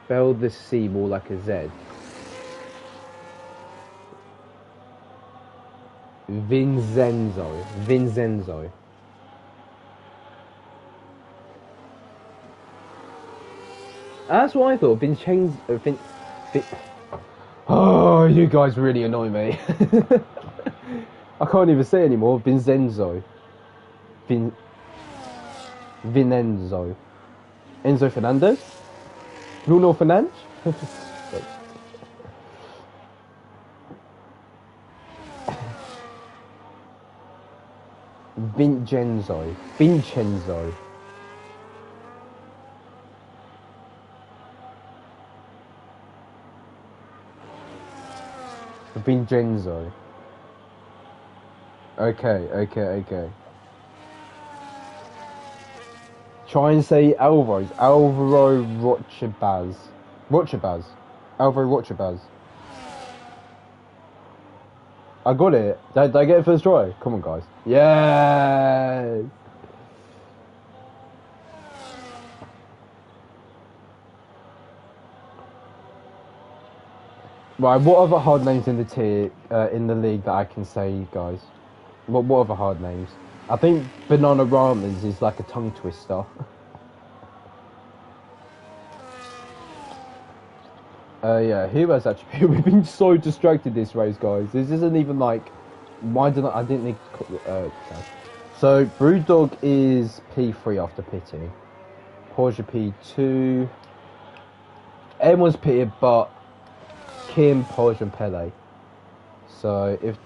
Spell the C more like a Z. Vincenzo. That's what I thought. Oh, you guys really annoy me. I can't even say anymore. Vincenzo. Vincenzo. Enzo Fernandez? Bruno Fernandes? Vincenzo. Vincenzo. Vincenzo. Okay. Try and say Alvarez. Alvaro Rochabaz. Alvaro Rochabaz. I got it. Did I get it first try? Come on, guys. Yeah. Right. What other hard names in the tier in the league that I can say, guys? What other hard names? I think Banana Ramens is like a tongue twister. Yeah, who has actually? We've been so distracted this race, guys. This isn't even like. Why did I didn't need. Okay. So Brewdog is P3 after pitting. Porsche P2. Everyone's pitted, but Kim, Porsche, and Pele. So if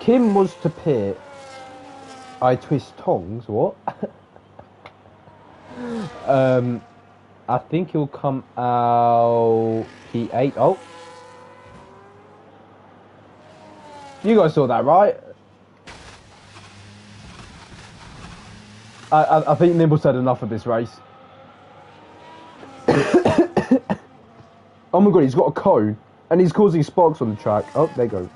Kim was to pit, I twist tongs. What? I think he'll come out P8. Oh. You guys saw that, right? I think Nimble said enough of this race. Oh my god, he's got a cone and he's causing sparks on the track. Oh, there you go.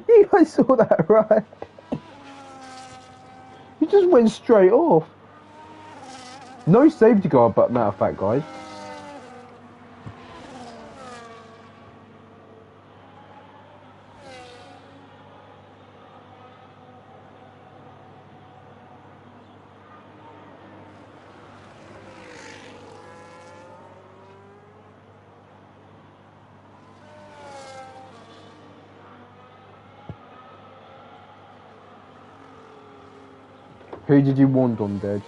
You guys saw that, right? He just went straight off. No safety guard, but matter of fact, guys. Who did you want on dead?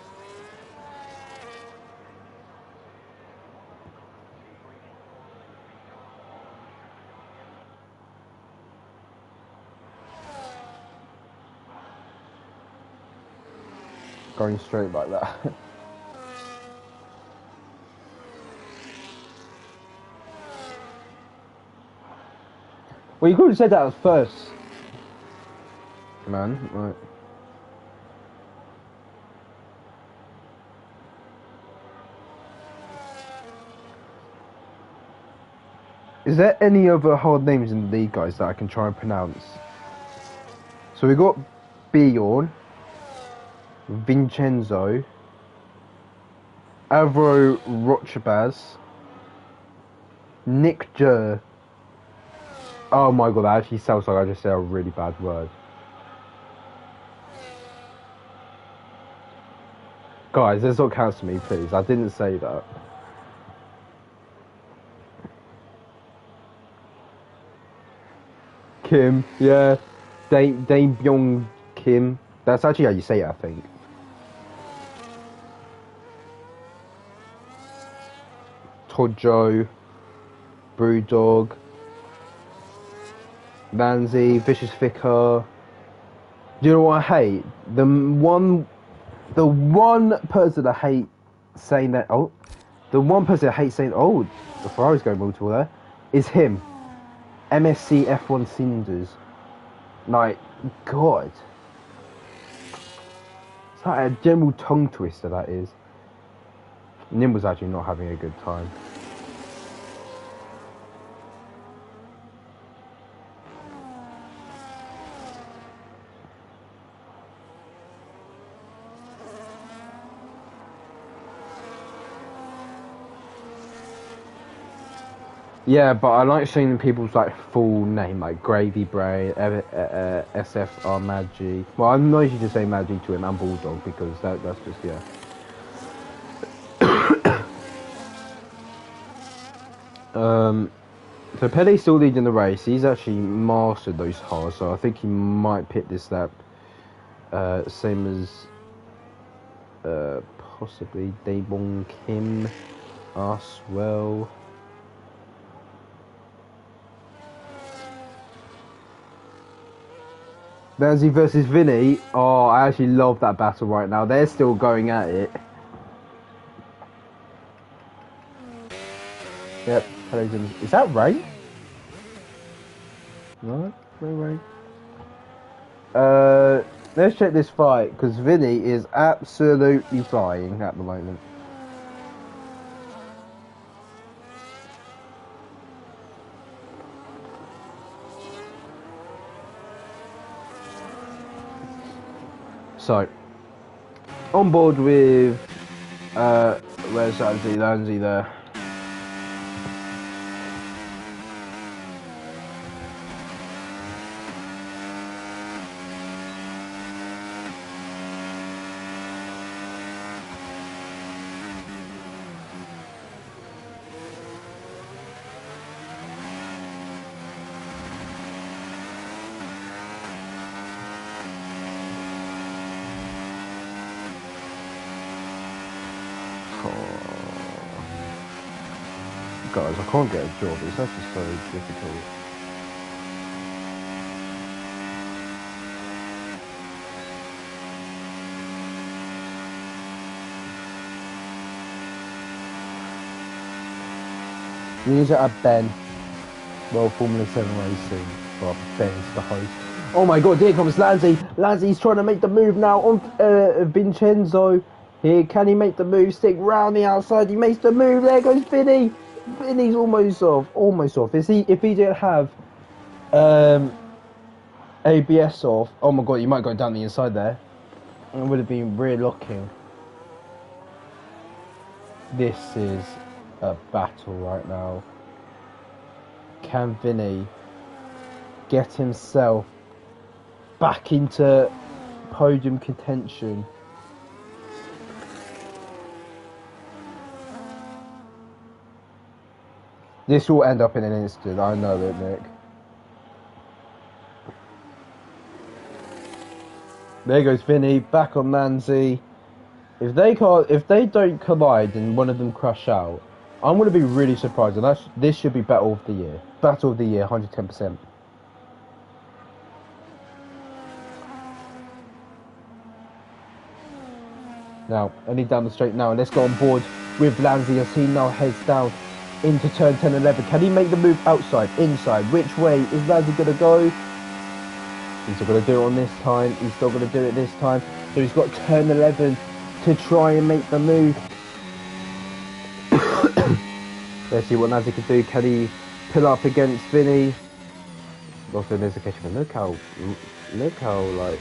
Going straight like that. Well, you could have said that at first. Man, right. Is there any other hard names in the league, guys, that I can try and pronounce? So we got Bjorn, Vincenzo, Alvaro Rochabaz, Nick Jer. Oh my god, that actually sounds like I just said a really bad word. Guys, this not counts to me, please. I didn't say that. Kim, yeah. Dane Byung Kim. That's actually how you say it, I think. Tojo, Brewdog, Vanzi, Vicious Vicar. Do you know what I hate? The one person I hate saying that. Oh, the one person I hate saying. Oh, the Ferrari's going multiple there. Is him. MSC F1 Cinders. Like, God. It's like a general tongue twister, that is. Nim was actually not having a good time. Yeah, but I like seeing people's like full name, like Gravy Brain, SFR Maggi. Well, I'm not usually to say Maggi to him and Bulldog because that's just, yeah. So Pele's still leading the race. He's actually mastered those cars, so I think he might pit this lap. Same as possibly Daebong Kim as well. Nancy versus Vinny. Oh, I actually love that battle right now. They're still going at it. Yep, is that rain? No, no rain. Let's check this fight, because Vinny is absolutely flying at the moment. So, on board with, where's Lanzi there? Guys, I can't get a job. It's actually so difficult. We need to add Ben. Well, Formula 7 racing. Well, Ben's the host. Oh my god, here comes Lanzi. Lanzi's trying to make the move now on Vincenzo. Here, can he make the move? Stick round the outside. He makes the move. There goes Vinny. Vinny's almost off. Almost off. If he didn't have ABS off, oh my god, you might go down the inside there. It would have been rear locking. This is a battle right now. Can Vinny get himself back into podium contention? This will end up in an instant, I know it, Nick. There goes Vinny, back on Nancy. If they don't collide and one of them crash out, I'm going to be really surprised. And this should be Battle of the Year. Battle of the Year, 110%. Now, only down the straight now. Let's go on board with Lanzi as he now heads down into turn 10 and 11. Can he make the move outside, inside? Which way is Lanzi going to go? He's still going to do it on this time. He's still going to do it this time. So he's got turn 11 to try and make the move. Let's see what Lanzi can do. Can he pull up against Vinny? Also, there's a catch. Look how like.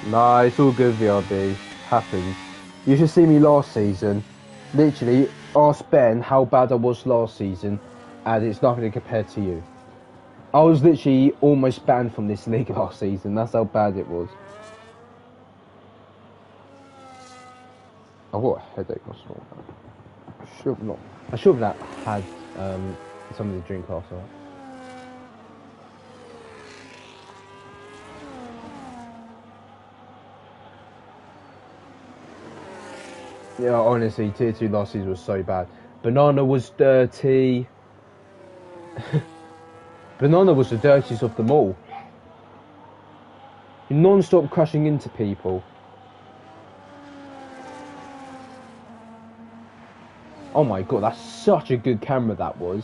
Nah, it's all good, VRB. Happens. You should see me last season. Literally, ask Ben how bad I was last season, and it's nothing compared to you. I was literally almost banned from this league last season. That's how bad it was. I've got a headache. I should have not had some of the drink after that. Yeah, honestly, tier 2 last season was so bad. Banana was dirty. Banana was the dirtiest of them all. Non-stop crashing into people. Oh my god, that's such a good camera that was.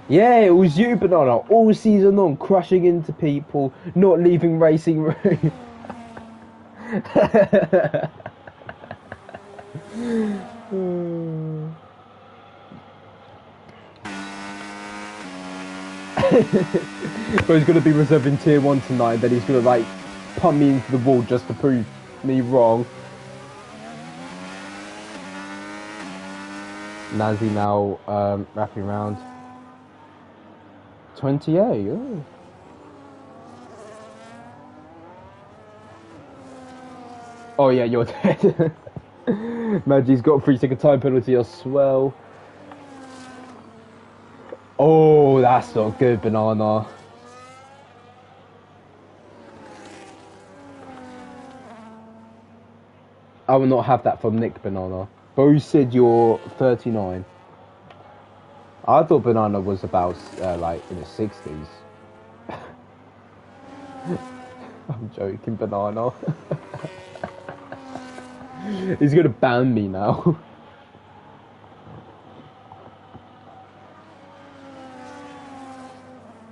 Yeah, it was you, Banana, all season long, crashing into people, not leaving racing room. But he's going to be reserving tier 1 tonight, then he's going to like pump me into the wall just to prove me wrong. Nazi now wrapping around 28. Ooh. Oh yeah, you're dead. Maggie's got a 3-second time penalty as well. Oh, that's not good, Banana. I will not have that from Nick, Banana. Bo said you're 39. I thought Banana was about, like, in his 60s. I'm joking, Banana. He's gonna ban me now.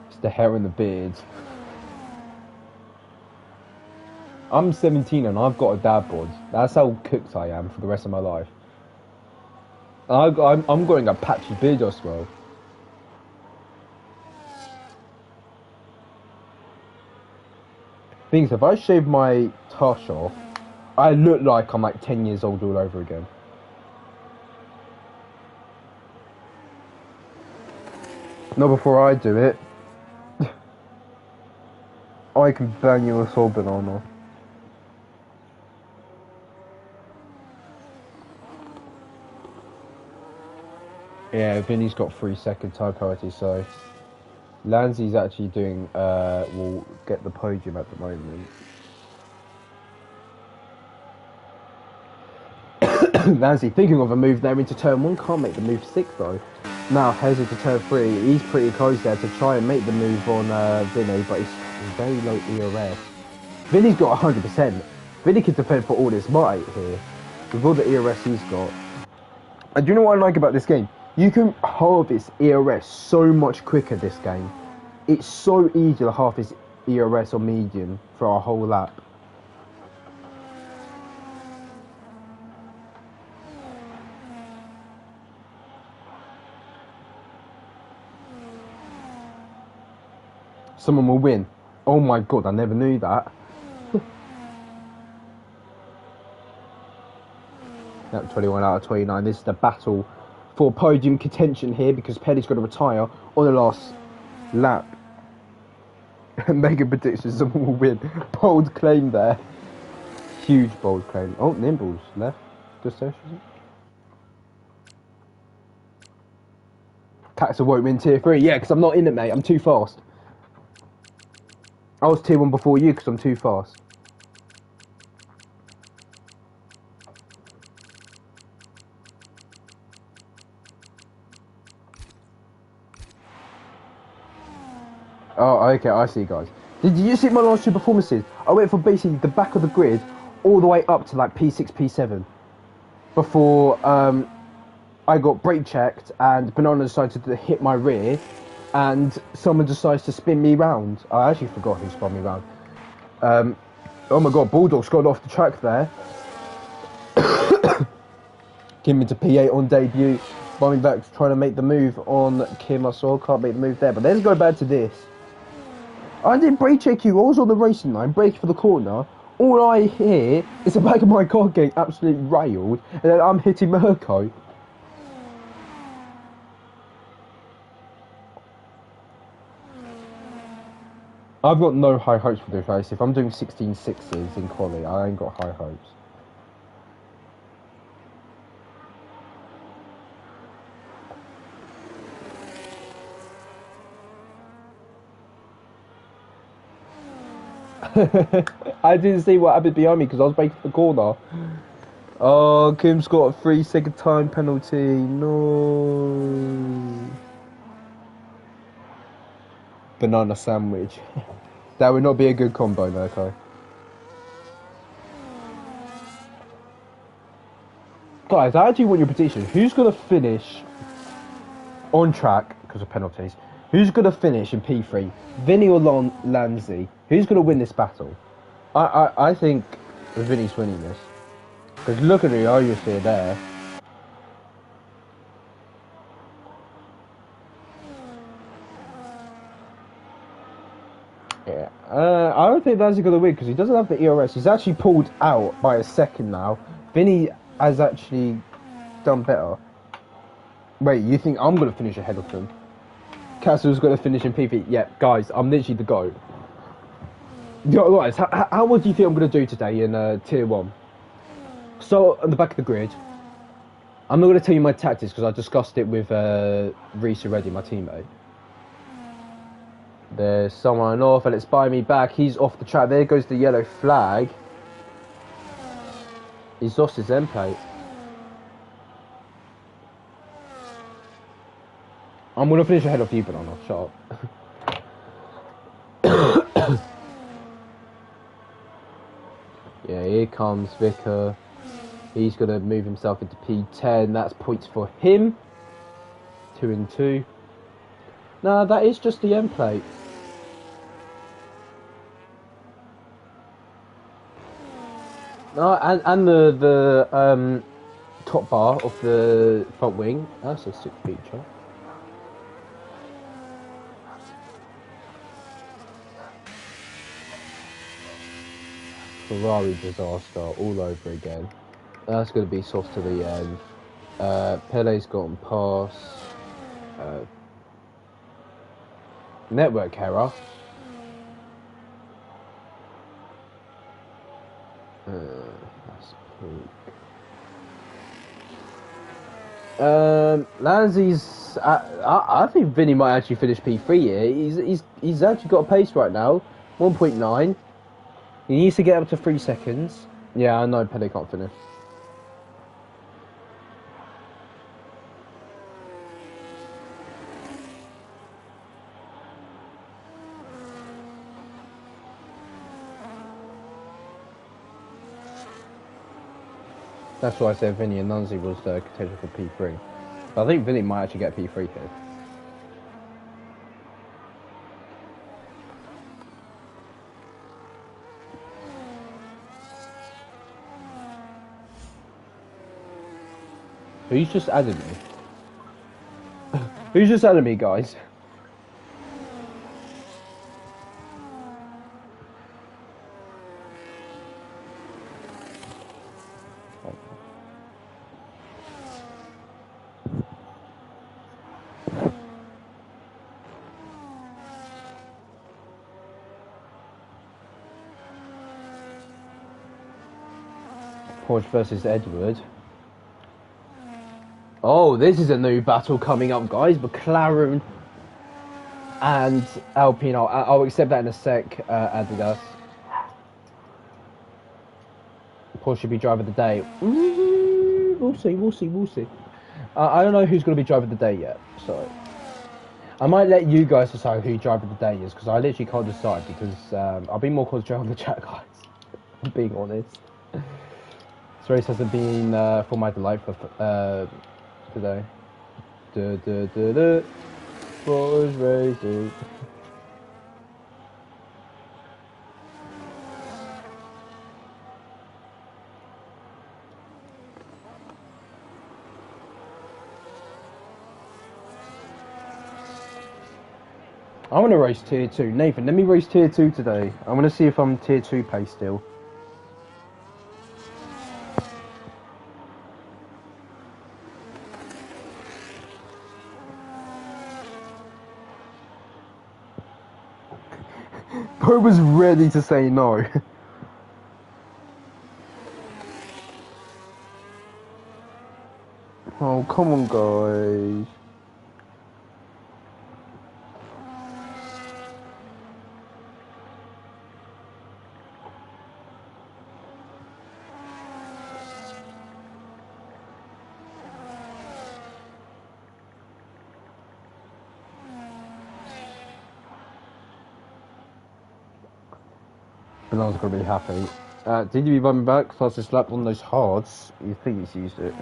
It's the hair and the beard. I'm 17 and I've got a dad bod. That's how cooked I am for the rest of my life. I'm growing a patchy beard as well. Things, if I shave my tush off, I look like I'm like 10 years old all over again. Not before I do it. I can bang you a soul, Banana. Yeah, Vinny's got 3-second time priority, so Lansley's actually doing, will get the podium at the moment. Lansley thinking of a move there into turn 1, can't make the move 6 though. Now heads into turn 3, he's pretty close there to try and make the move on Vinny, but he's very low ERS. Vinny's got 100%. Vinny can defend for all his might here, with all the ERS he's got. And do you know what I like about this game? You can harvest ERS so much quicker this game. It's so easy to harvest ERS or medium for a whole lap. Someone will win. Oh my god, I never knew that. That's 21 out of 29. This is the battle for podium contention here because Petty's got to retire on the last lap. Mega prediction, someone will win. Bold claim there. Huge bold claim. Oh, Nimble's left. Just there, Caxer won't win tier 3. Yeah, because I'm not in it, mate. I'm too fast. I was tier 1 before you because I'm too fast. Oh, okay, I see, guys. Did you see my last 2 performances? I went from basically the back of the grid all the way up to like P6, P7 before I got brake checked and Banana decided to hit my rear and someone decides to spin me round. I actually forgot who spun me round. Oh my god, Bulldog's got off the track there. Kim into P8 on debut. Bombing back trying to make the move on Kim as well. Can't make the move there, but let's go back to this. I didn't brake check you. I was on the racing line, brake for the corner. All I hear is the back of my car getting absolutely railed, and then I'm hitting Mirko. I've got no high hopes for this race. If I'm doing 16.6s in quali, I ain't got high hopes. I didn't see what happened behind me because I was breaking the corner. Oh, Kim's got a 3-second time penalty. No. Banana sandwich. That would not be a good combo, Mirko. Guys, I actually want your prediction. Who's going to finish on track because of penalties? Who's going to finish in P3? Vinny or Lanzi? Who's going to win this battle? I think Vinny's winning this. Because look at the oversteer there. Yeah. I don't think Lanzi's going to win because he doesn't have the ERS. He's actually pulled out by a second now. Vinny has actually done better. Wait, you think I'm going to finish ahead of them? Castle's going to finish in P3. Yeah, guys, I'm literally the GOAT. Yo, guys, how what do you think I'm going to do today in Tier 1? So, on the back of the grid, I'm not going to tell you my tactics because I discussed it with Reese already, my teammate. There's someone off and it's by me back. He's off the track. There goes the yellow flag. He's lost his end plate. I'm going to finish ahead of you, but I'm not sharp. Yeah, here comes Vicar. He's going to move himself into P10. That's points for him. 2 and 2. No, that is just the end plate. No, and the top bar of the front wing. That's a sick feature. Ferrari disaster all over again. That's going to be soft to the end. Pele's gotten past. Network error. That's peak. Lansley's. I think Vinny might actually finish P3 here. He's actually got a pace right now. 1.9. He needs to get up to 3 seconds. Yeah, I know Pele can't finish. That's why I said Vinny and Nunzi was the potential for P3. But I think Vinny might actually get P3 here. Who's just added me? Who's just added me, guys? Porsche versus Edward. Oh, this is a new battle coming up, guys. McLaren and Alpine. I'll accept that in a sec, Adidas. Porsche should be driver of the day. We'll see. I don't know who's going to be driver of the day yet, so I might let you guys decide who driver of the day is, because I literally can't decide, because I'll be more concentrated on the chat, guys. I'm being honest. This race hasn't been for my delight for today. Boys races. I want to race tier 2. Nathan, let me race tier 2 today. I want to see if I'm tier 2 pace still. Bro was ready to say no. Oh, come on, guys. Bernard's gonna be happy. Did you run back fastest lap on those hards? You think he's used it?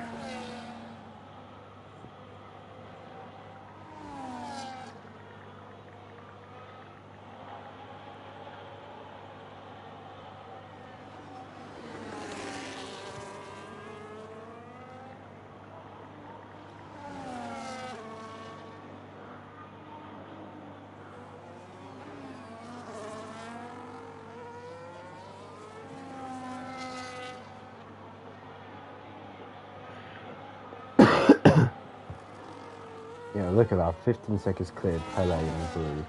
Yeah, look at that. 15 seconds cleared. Pele in blue.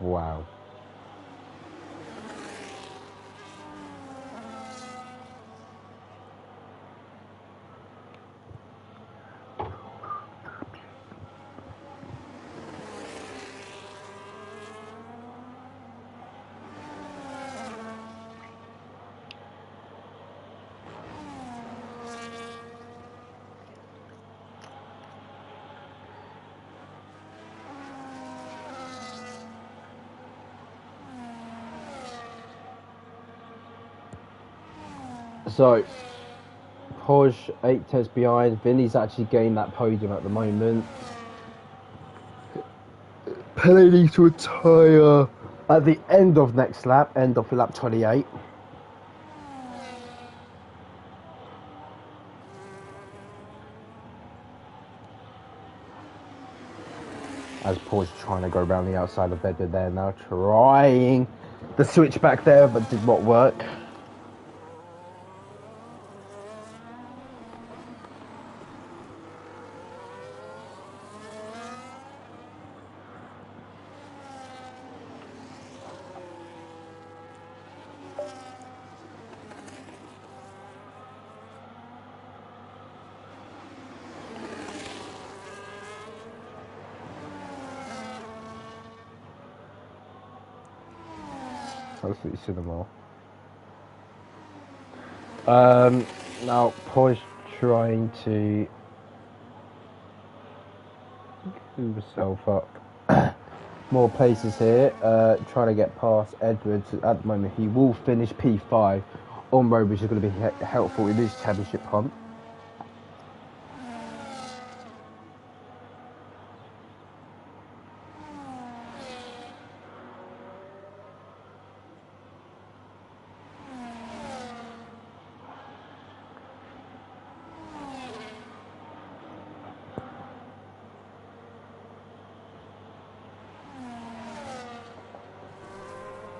Wow. So, Porsche 8 tenths behind. Vinny's actually gained that podium at the moment. Planning to retire at the end of next lap, end of lap 28. As Porsche trying to go around the outside of Vedder there now, trying the switch back there, but did not work. Absolutely cinema. Now Porsche trying to move himself up. More places here, trying to get past Edwards. At the moment, he will finish P5 on road, which is going to be helpful in his championship hunt.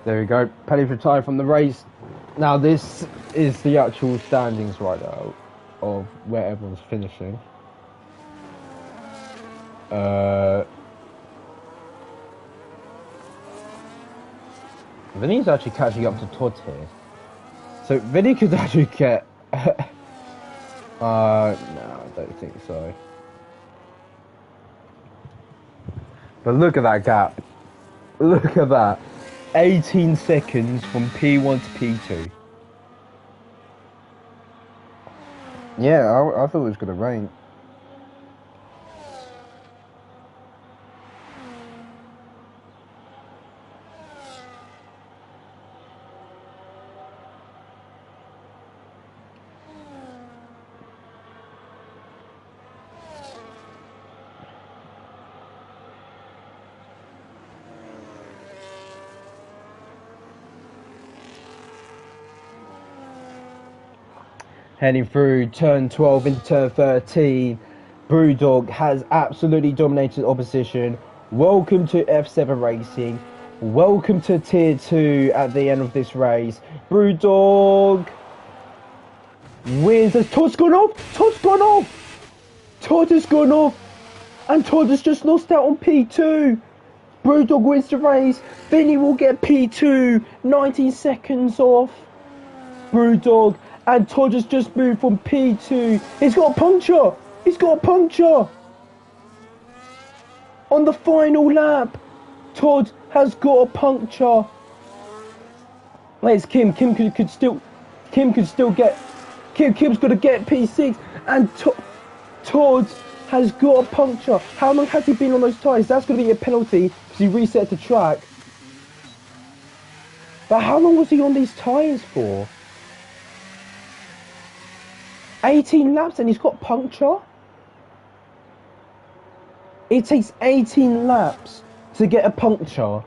There we go. Penny's retired from the race. Now this is the actual standings right now of where everyone's finishing. Vinny's actually catching up to Todd here. So Vinny could actually get... no, I don't think so. But look at that gap. Look at that. 18 seconds from P1 to P2. Yeah, I thought it was going to rain. Heading through turn 12 into turn 13, Brewdog has absolutely dominated opposition. Welcome to F7 Racing. Welcome to Tier 2 at the end of this race. Brewdog wins. As Todd's gone off. Todd's gone off. Todd has gone off. And Todd has just lost out on P2. Brewdog wins the race. Vinny will get P2. 19 seconds off. Brewdog. And Todd has just moved from P2. He's got a puncture. He's got a puncture. On the final lap, Todd has got a puncture. Where's Kim? Kim could still get. Kim's got to get P6. And Todd has got a puncture. How long has he been on those tyres? That's going to be a penalty because he reset the track. But how long was he on these tyres for? 18 laps and he's got puncture? It takes 18 laps to get a puncture.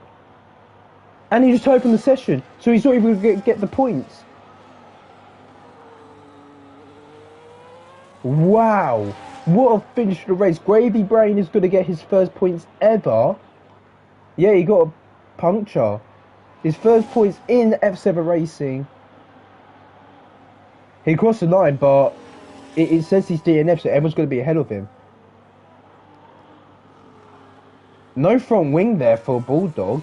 And he just opened the session, so he's not even going to get the points. Wow, what a finish for the race. Gravy Brain is going to get his first points ever. Yeah, he got a puncture. His first points in F7 Racing. He crossed the line, but it says he's DNF, so everyone's going to be ahead of him. No front wing there for Bulldog.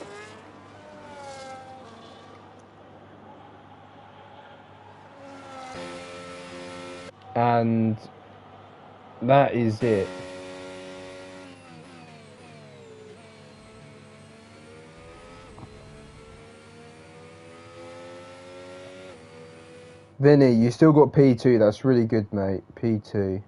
And that is it. Vinny, you still got P2. That's really good, mate. P2.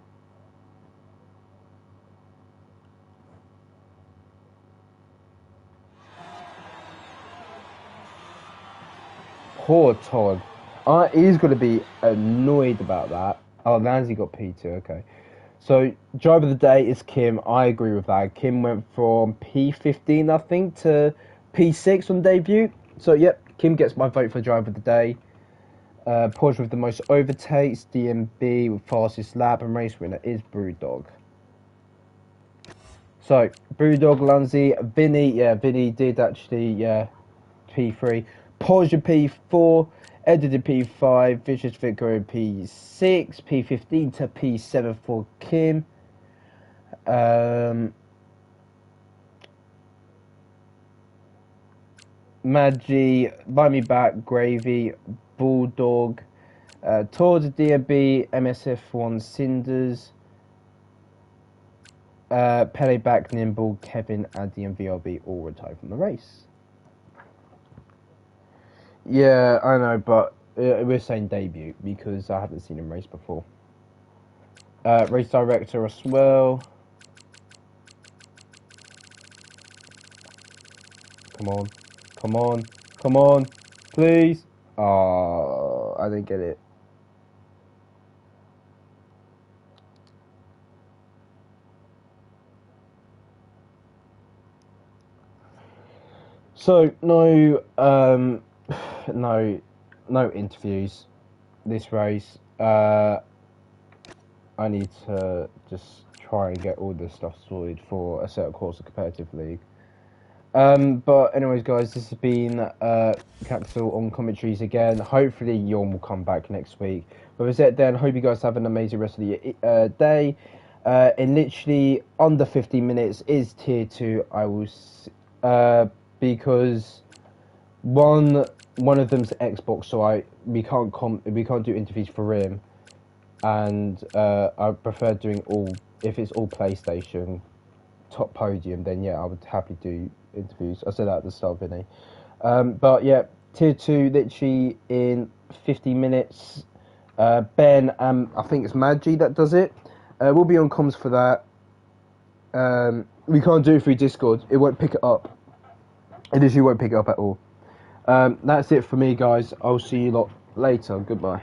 Poor Todd. He's going to be annoyed about that. Oh, Lansley got P2, okay. So, driver of the day is Kim. I agree with that. Kim went from P15, I think, to P6 on debut. So, yep, Kim gets my vote for driver of the day. Porsche with the most overtakes, DMB with fastest lap, and race winner is Brewdog. So, Brewdog, Lansley, Vinny did actually, P3. Porsche P4, Edited P5, Vicious Vicar P6, P15 to P7 for Kim. Maggi, Buy Me Back, Gravy, Bulldog, Tour de DB, MSF1 Cinders, Pele Back, Nimble, Kevin, Addy, and VRB all retired from the race. Yeah, I know, but we're saying debut because I haven't seen him race before. Race director as well. Come on, come on, come on, please. Oh, I didn't get it. So no interviews this race. I need to just try and get all this stuff sorted for a certain course of competitive league. But anyways, guys, this has been Capital on commentaries again. Hopefully, Yorn will come back next week. But with that, then, hope you guys have an amazing rest of the day. In literally under 15 minutes is tier 2. I will, because one of them's Xbox, so we can't do interviews for him, and I prefer doing all, if it's all PlayStation top podium, then yeah, I would happily do interviews. I said that at the start, Vinny. But yeah, tier 2 literally in 50 minutes. Ben, I think it's Maggi that does it. We'll be on comms for that. We can't do it through Discord. It won't pick it up. It literally won't pick it up at all. That's it for me, guys. I'll see you lot later. Goodbye.